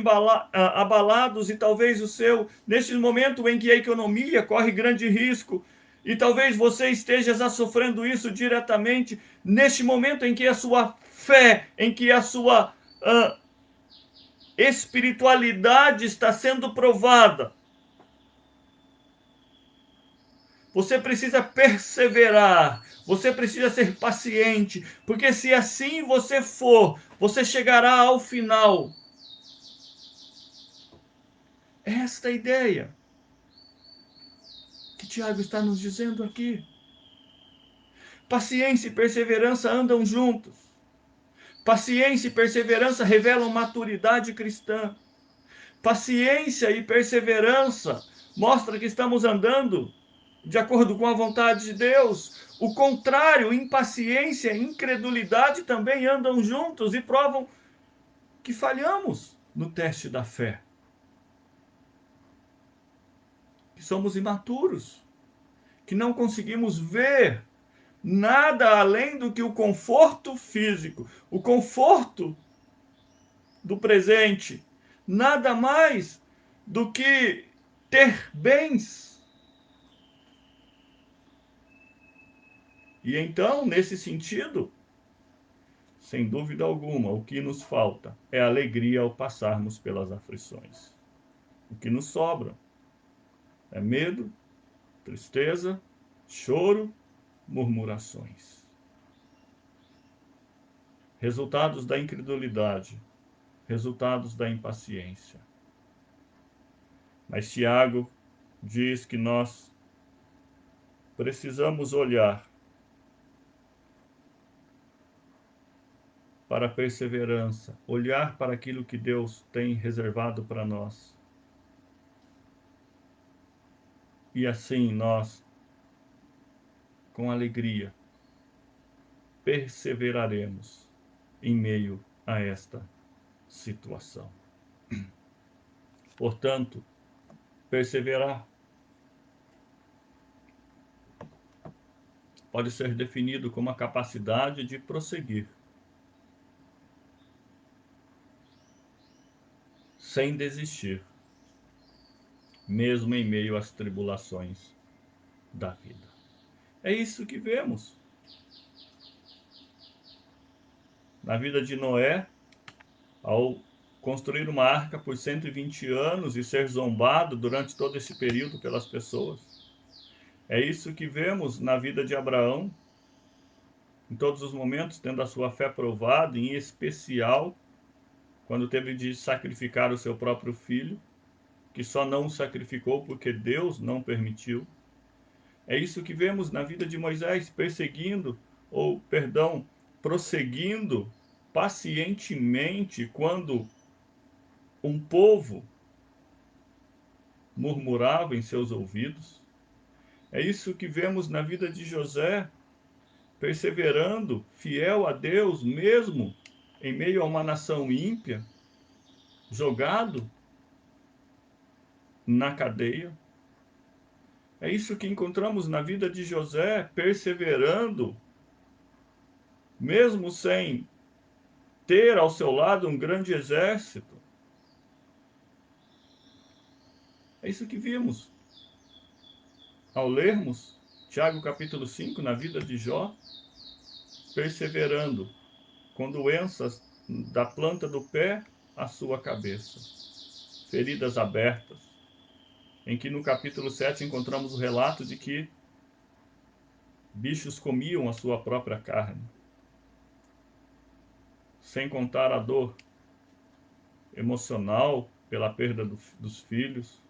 abalados e talvez o seu, neste momento em que a economia corre grande risco e talvez você esteja já sofrendo isso diretamente, neste momento em que a sua fé, em que a sua espiritualidade está sendo provada, você precisa perseverar, você precisa ser paciente, porque se assim você for, você chegará ao final. Esta é a ideia que Tiago está nos dizendo aqui. Paciência e perseverança andam juntos. Paciência e perseverança revelam maturidade cristã. Paciência e perseverança mostram que estamos andando de acordo com a vontade de Deus. O contrário, impaciência e incredulidade também andam juntos e provam que falhamos no teste da fé. Que somos imaturos, que não conseguimos ver nada além do que o conforto físico, o conforto do presente, nada mais do que ter bens. E então, nesse sentido, sem dúvida alguma, o que nos falta é alegria ao passarmos pelas aflições. O que nos sobra é medo, tristeza, choro, murmurações. resultados da incredulidade, resultados da impaciência. Mas Tiago diz que nós precisamos olhar para a perseverança, olhar para aquilo que Deus tem reservado para nós. E assim nós, com alegria, perseveraremos em meio a esta situação. Portanto, perseverar pode ser definido como a capacidade de prosseguir, sem desistir, mesmo em meio às tribulações da vida. É isso que vemos na vida de Noé, ao construir uma arca por 120 anos e ser zombado durante todo esse período pelas pessoas. É isso que vemos na vida de Abraão, em todos os momentos, tendo a sua fé provada, em especial quando teve de sacrificar o seu próprio filho, que só não o sacrificou porque Deus não permitiu. É isso que vemos na vida de Moisés, prosseguindo pacientemente quando um povo murmurava em seus ouvidos. É isso que vemos na vida de José, perseverando, fiel a Deus, mesmo em meio a uma nação ímpia, jogado na cadeia. É isso que encontramos na vida de José, perseverando, mesmo sem ter ao seu lado um grande exército. É isso que vimos ao lermos Tiago capítulo 5, na vida de Jó, perseverando com doenças da planta do pé à sua cabeça, feridas abertas, em que no capítulo 7 encontramos o relato de que bichos comiam a sua própria carne, sem contar a dor emocional pela perda dos filhos.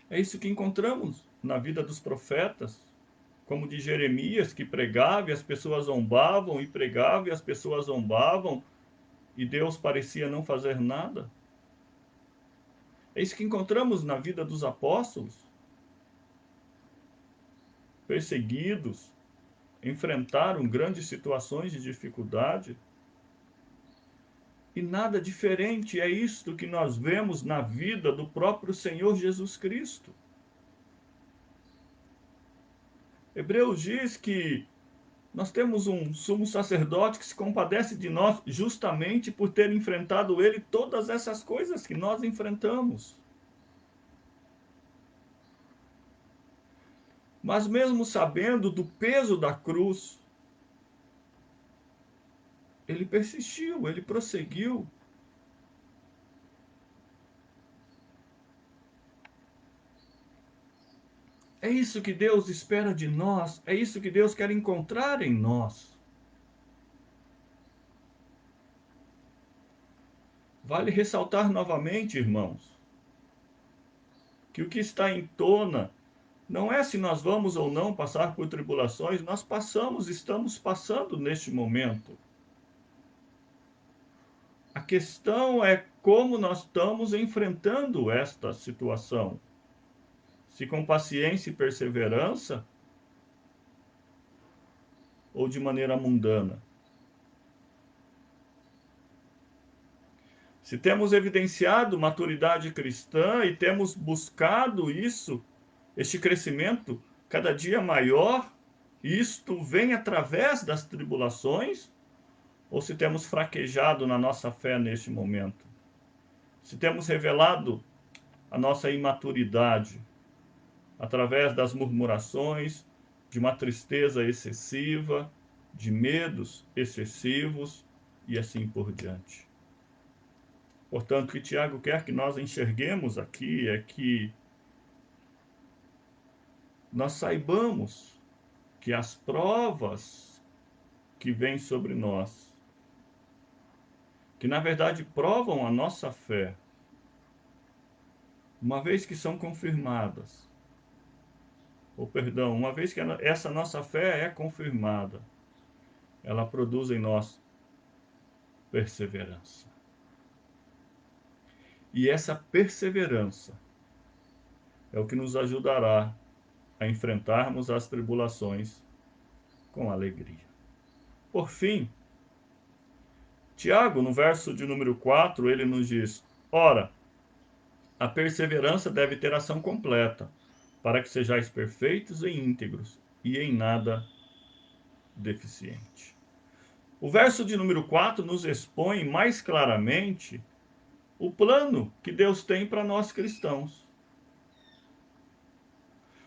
É isso que encontramos na vida dos profetas, como de Jeremias, que pregava e as pessoas zombavam, e pregava e as pessoas zombavam, e Deus parecia não fazer nada. É isso que encontramos na vida dos apóstolos, perseguidos, enfrentaram grandes situações de dificuldade. E nada diferente é isto que nós vemos na vida do próprio Senhor Jesus Cristo. Hebreus diz que nós temos um sumo sacerdote que se compadece de nós justamente por ter enfrentado ele todas essas coisas que nós enfrentamos. Mas mesmo sabendo do peso da cruz, ele persistiu, ele prosseguiu. É isso que Deus espera de nós, é isso que Deus quer encontrar em nós. Vale ressaltar novamente, irmãos, que o que está em tona não é se nós vamos ou não passar por tribulações, nós passamos, estamos passando neste momento. A questão é como nós estamos enfrentando esta situação. Se com paciência e perseverança, ou de maneira mundana. Se temos evidenciado maturidade cristã e temos buscado isso, este crescimento cada dia maior, isto vem através das tribulações, ou se temos fraquejado na nossa fé neste momento? Se temos revelado a nossa imaturidade através das murmurações, de uma tristeza excessiva, de medos excessivos e assim por diante. Portanto, o que Tiago quer que nós enxerguemos aqui é que nós saibamos que as provas que vêm sobre nós, que na verdade provam a nossa fé, uma vez que são confirmadas, ou perdão, uma vez que essa nossa fé é confirmada, ela produz em nós perseverança. E essa perseverança é o que nos ajudará a enfrentarmos as tribulações com alegria. Por fim, Tiago, no verso de número 4, ele nos diz: ora, a perseverança deve ter ação completa, para que sejais perfeitos e íntegros, e em nada deficiente. O verso de número 4 nos expõe mais claramente o plano que Deus tem para nós cristãos.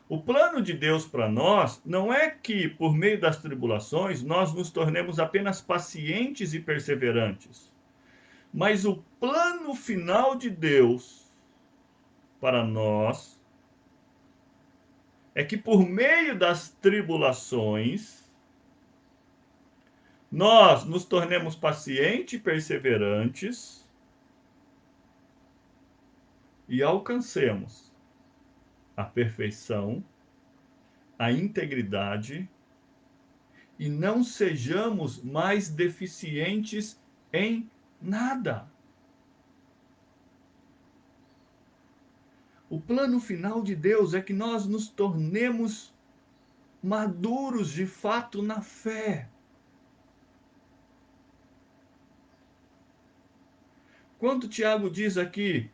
O plano de Deus para nós não é que, por meio das tribulações, nós nos tornemos apenas pacientes e perseverantes. Mas o plano final de Deus para nós é que, por meio das tribulações, nós nos tornemos pacientes e perseverantes e alcancemos a perfeição, a integridade e não sejamos mais deficientes em nada. O plano final de Deus é que nós nos tornemos maduros de fato na fé. Quando Tiago diz aqui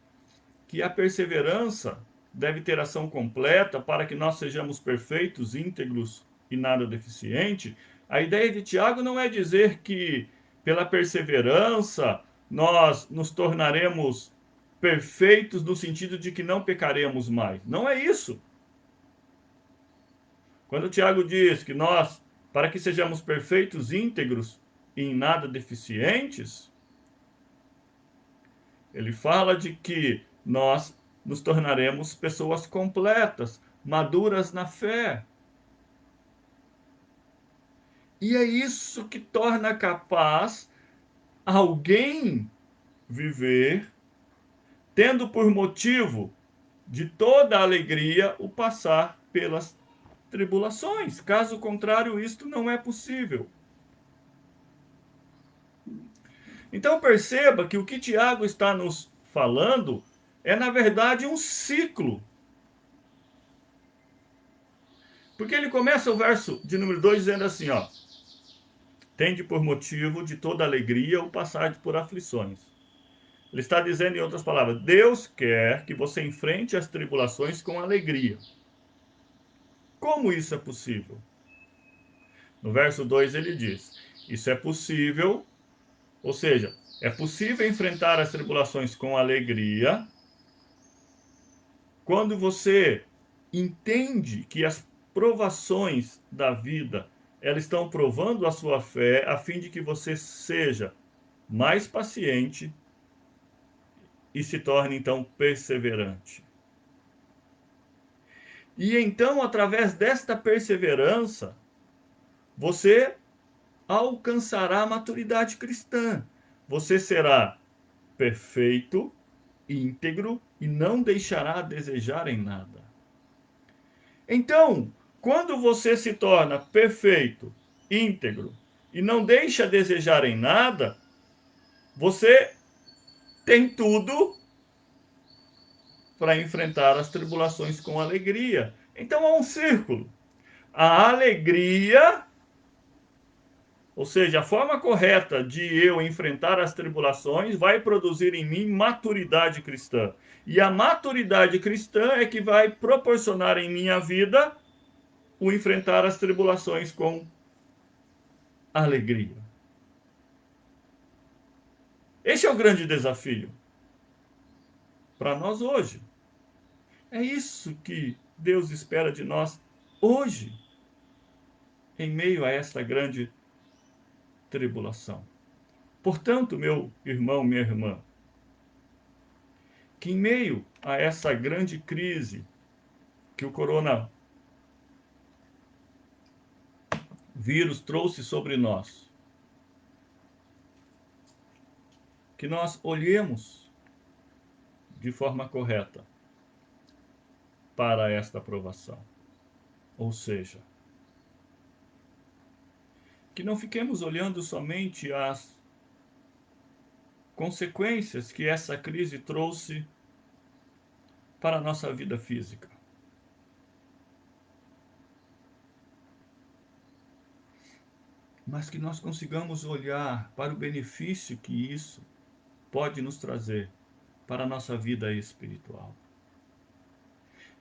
que a perseverança deve ter ação completa para que nós sejamos perfeitos, íntegros e nada deficiente, a ideia de Tiago não é dizer que pela perseverança nós nos tornaremos perfeitos no sentido de que não pecaremos mais. Não é isso. Quando Tiago diz que nós, para que sejamos perfeitos, íntegros e em nada deficientes, ele fala de que nós nos tornaremos pessoas completas, maduras na fé. E é isso que torna capaz alguém viver tendo por motivo de toda a alegria o passar pelas tribulações. Caso contrário, isto não é possível. Então perceba que o que Tiago está nos falando é, na verdade, um ciclo. Porque ele começa o verso de número 2 dizendo assim, ó: tende por motivo de toda alegria o passar por aflições. Ele está dizendo, em outras palavras, Deus quer que você enfrente as tribulações com alegria. Como isso é possível? No verso 2 ele diz: isso é possível, ou seja, é possível enfrentar as tribulações com alegria quando você entende que as provações da vida, elas estão provando a sua fé a fim de que você seja mais paciente e se torne então perseverante. E então, através desta perseverança, você alcançará a maturidade cristã. Você será perfeito, íntegro e não deixará a desejar em nada. Então, quando você se torna perfeito, íntegro e não deixa a desejar em nada, você tem tudo para enfrentar as tribulações com alegria. Então há um círculo. A alegria, ou seja, a forma correta de eu enfrentar as tribulações vai produzir em mim maturidade cristã. E a maturidade cristã é que vai proporcionar em minha vida o enfrentar as tribulações com alegria. Esse é o grande desafio para nós hoje. É isso que Deus espera de nós hoje, em meio a esta grande tribulação. Portanto, meu irmão, minha irmã, que em meio a essa grande crise que o coronavírus trouxe sobre nós, que nós olhemos de forma correta para esta aprovação. Ou seja, que não fiquemos olhando somente as consequências que essa crise trouxe para a nossa vida física. Mas que nós consigamos olhar para o benefício que isso pode nos trazer para a nossa vida espiritual.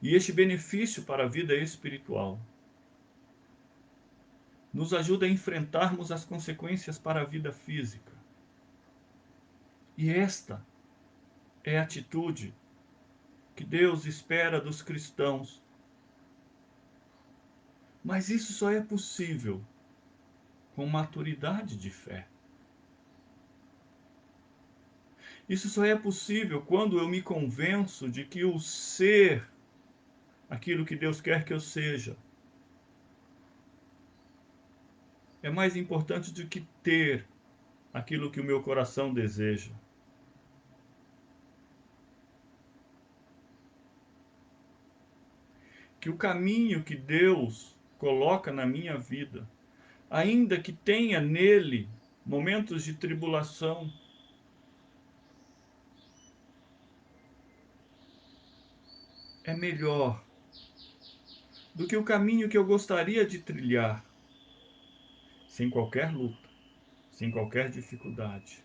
E este benefício para a vida espiritual nos ajuda a enfrentarmos as consequências para a vida física. E esta é a atitude que Deus espera dos cristãos. Mas isso só é possível com maturidade de fé. Isso só é possível quando eu me convenço de que o ser aquilo que Deus quer que eu seja é mais importante do que ter aquilo que o meu coração deseja. Que o caminho que Deus coloca na minha vida, ainda que tenha nele momentos de tribulação, é melhor do que o caminho que eu gostaria de trilhar, sem qualquer luta, sem qualquer dificuldade,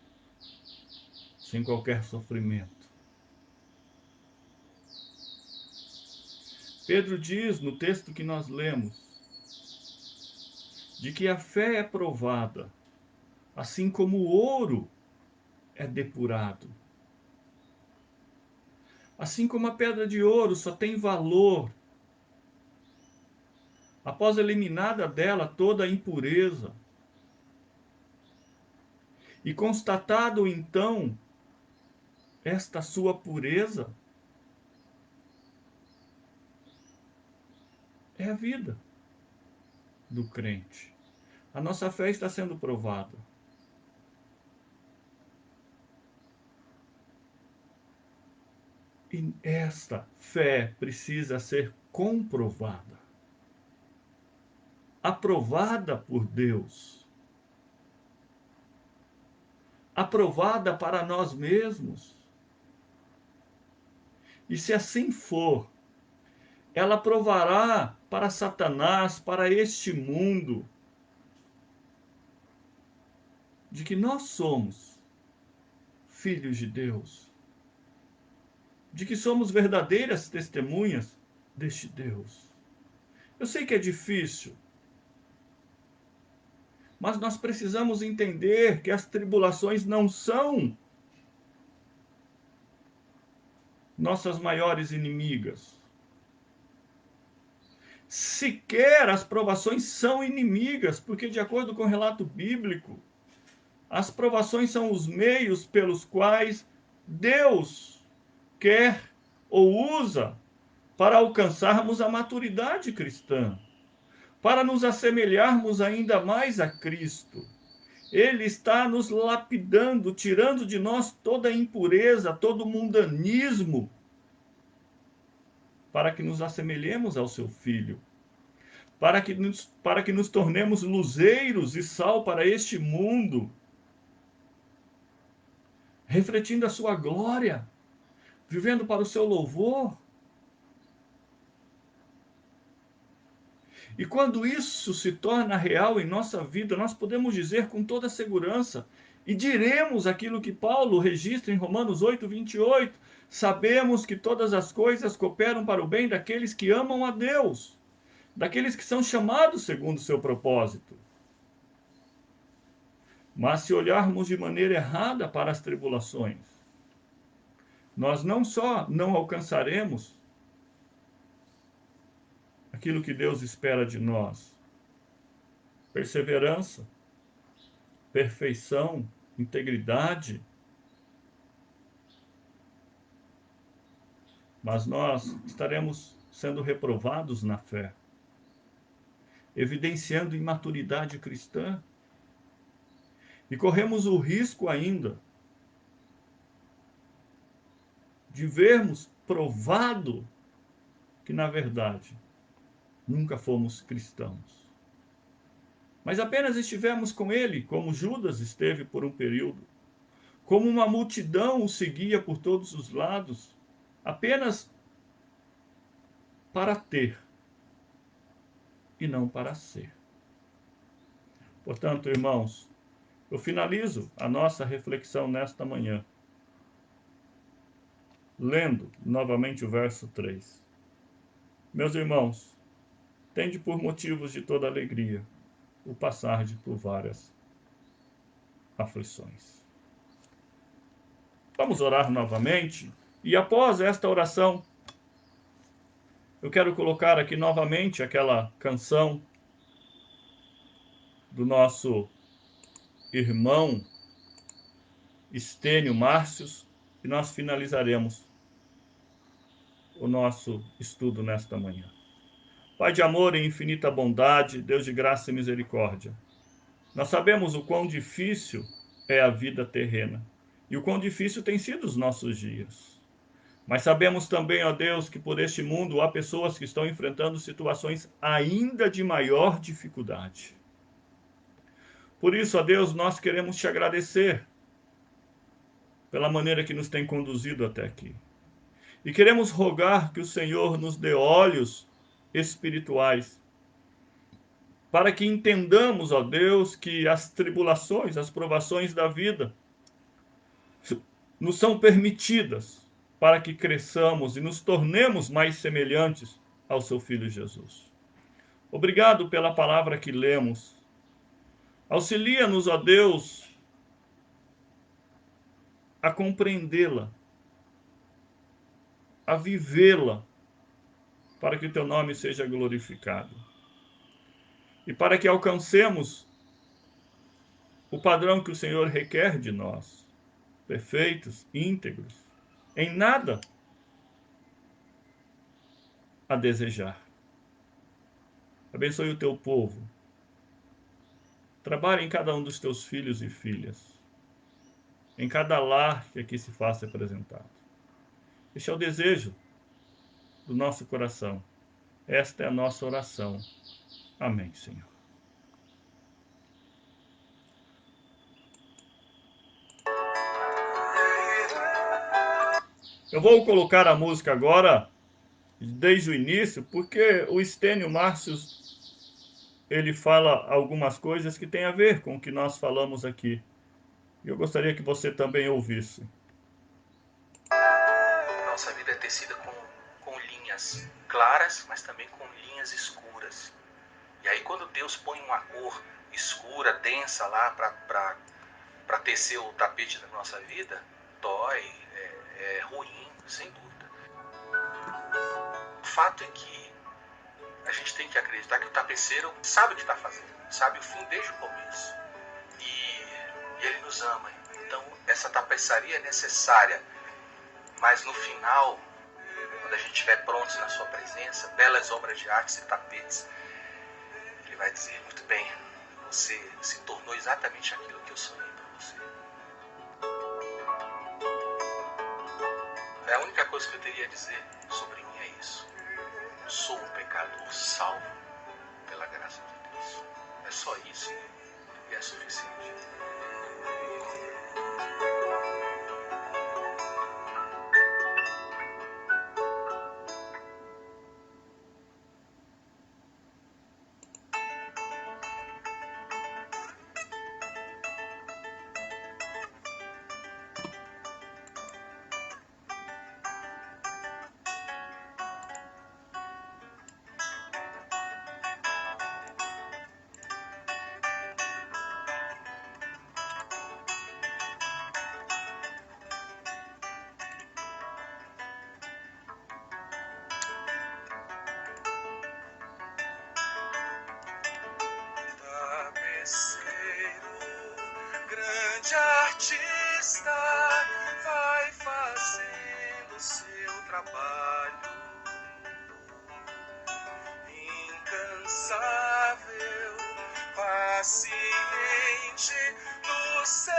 sem qualquer sofrimento. Pedro diz no texto que nós lemos, de que a fé é provada, assim como o ouro é depurado. Assim como a pedra de ouro só tem valor após eliminada dela toda a impureza. E constatado então esta sua pureza, é a vida do crente. A nossa fé está sendo provada. E esta fé precisa ser comprovada. Aprovada por Deus. Aprovada para nós mesmos. E se assim for, ela provará para Satanás, para este mundo, de que nós somos filhos de Deus, de que somos verdadeiras testemunhas deste Deus. Eu sei que é difícil, mas nós precisamos entender que as tribulações não são nossas maiores inimigas. Sequer as provações são inimigas, porque, de acordo com o relato bíblico, as provações são os meios pelos quais Deus quer ou usa para alcançarmos a maturidade cristã, para nos assemelharmos ainda mais a Cristo. Ele está nos lapidando, tirando de nós toda a impureza, todo o mundanismo, para que nos assemelhemos ao seu Filho, para que nos tornemos luzeiros e sal para este mundo, refletindo a sua glória, vivendo para o seu louvor. E quando isso se torna real em nossa vida, nós podemos dizer com toda segurança, e diremos aquilo que Paulo registra em Romanos 8:28, sabemos que todas as coisas cooperam para o bem daqueles que amam a Deus, daqueles que são chamados segundo o seu propósito. Mas se olharmos de maneira errada para as tribulações, nós não só não alcançaremos aquilo que Deus espera de nós, perseverança, perfeição, integridade, mas nós estaremos sendo reprovados na fé, evidenciando imaturidade cristã, e corremos o risco ainda de vermos provado que, na verdade, nunca fomos cristãos. Mas apenas estivemos com ele, como Judas esteve por um período, como uma multidão o seguia por todos os lados, apenas para ter e não para ser. Portanto, irmãos, eu finalizo a nossa reflexão nesta manhã, lendo novamente o verso 3. Meus irmãos, tende por motivos de toda alegria o passarde por várias aflições. Vamos orar novamente, e após esta oração, eu quero colocar aqui novamente aquela canção do nosso irmão Estênio Márcios, e nós finalizaremos o nosso estudo nesta manhã. Pai de amor e infinita bondade, Deus de graça e misericórdia, nós sabemos o quão difícil é a vida terrena e o quão difícil tem sido os nossos dias. Mas sabemos também, ó Deus, que por este mundo há pessoas que estão enfrentando situações ainda de maior dificuldade. Por isso, ó Deus, nós queremos te agradecer pela maneira que nos tem conduzido até aqui. E queremos rogar que o Senhor nos dê olhos espirituais, para que entendamos, ó Deus, que as tribulações, as provações da vida nos são permitidas para que cresçamos e nos tornemos mais semelhantes ao seu Filho Jesus. Obrigado pela palavra que lemos. Auxilia-nos, ó Deus, a compreendê-la, a vivê-la, para que o teu nome seja glorificado. E para que alcancemos o padrão que o Senhor requer de nós, perfeitos, íntegros, em nada a desejar. Abençoe o teu povo. Trabalhe em cada um dos teus filhos e filhas, em cada lar que aqui se faça apresentado. Este é o desejo do nosso coração. Esta é a nossa oração. Amém, Senhor. Eu vou colocar a música agora, desde o início, porque o Estênio Márcios, ele fala algumas coisas que têm a ver com o que nós falamos aqui. E eu gostaria que você também ouvisse. Nossa vida é tecida com linhas claras, mas também com linhas escuras. E aí quando Deus põe uma cor escura, densa lá para tecer o tapete da nossa vida, dói, é ruim, sem dúvida. O fato é que a gente tem que acreditar que o tapeceiro sabe o que está fazendo, sabe o fim desde o começo. E ele nos ama. Então essa tapeçaria é necessária. Mas no final, quando a gente estiver prontos na sua presença, belas obras de artes e tapetes, ele vai dizer, muito bem, você se tornou exatamente aquilo que eu sonhei para você. A única coisa que eu teria a dizer sobre mim é isso. Eu sou um pecador salvo pela graça de Deus. É só isso e é suficiente. Grande artista vai fazendo seu trabalho, incansável, paciente no céu,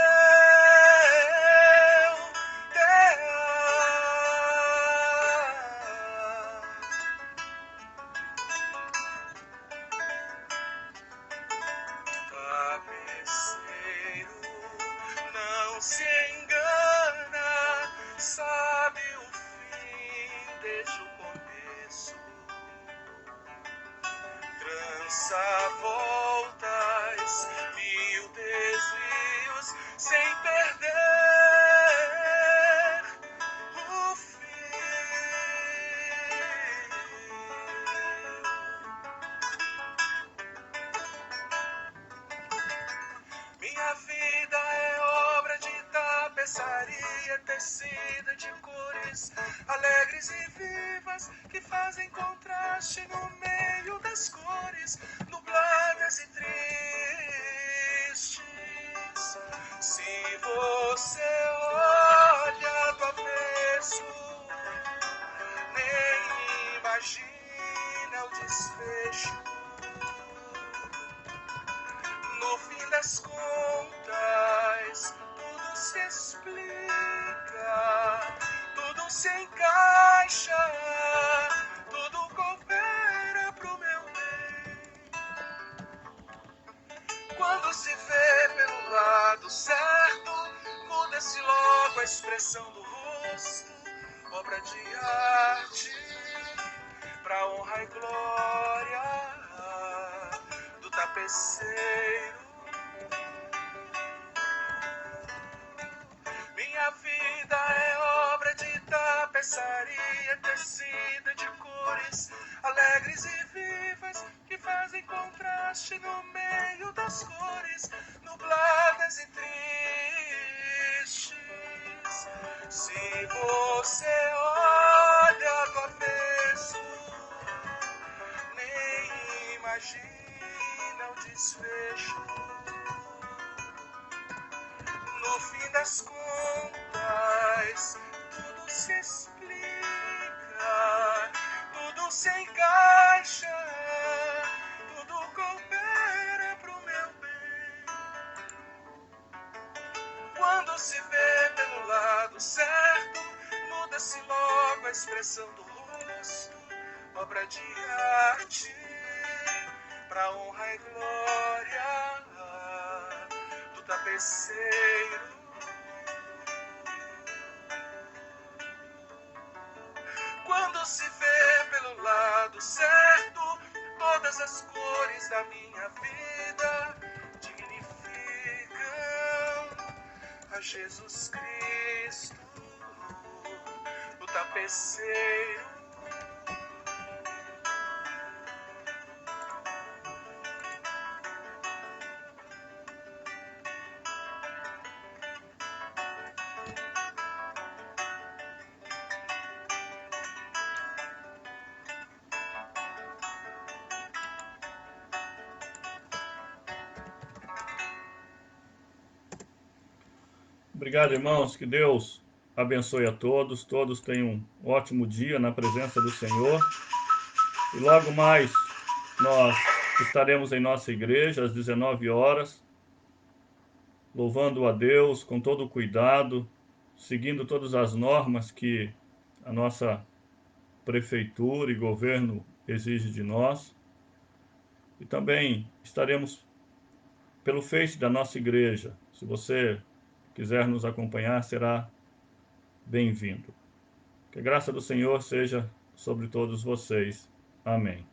dança voltas, mil desvios, sem perder o fio. Minha vida é obra de tapeçaria, tecida de cores alegres e vivas, que fazem contraste no meio das cores, nubladas e tristes. Se você olha do avesso, nem imagina o desfecho. No fim das contas, tudo se explica, tudo se encaixa, tudo coopera pro meu bem. Quando se vê pelo lado certo, muda-se logo a expressão do rosto, obra de arte, pra honra e glória do tapeceiro. Minha vida é obra de tapeçaria, tecida de cores alegres e vivas, que fazem contraste no meio das cores, nubladas e tristes. Se você olha do avesso, nem imagina o desfecho. No fim das contas, tudo se explica, tudo se encaixa, tudo coopera pro meu bem. Quando se vê pelo lado certo, muda-se logo a expressão do rosto, obra de arte, pra honra e glória do tapeceiro. Quando se vê pelo lado certo, todas as cores da minha vida dignificam a Jesus Cristo, o tapeceiro. Obrigado, irmãos. Que Deus abençoe a todos. Todos tenham um ótimo dia na presença do Senhor. E logo mais nós estaremos em nossa igreja às 19 horas, louvando a Deus com todo o cuidado, seguindo todas as normas que a nossa prefeitura e governo exige de nós. E também estaremos pelo Face da nossa igreja. Se você quiser nos acompanhar, será bem-vindo. Que a graça do Senhor seja sobre todos vocês. Amém.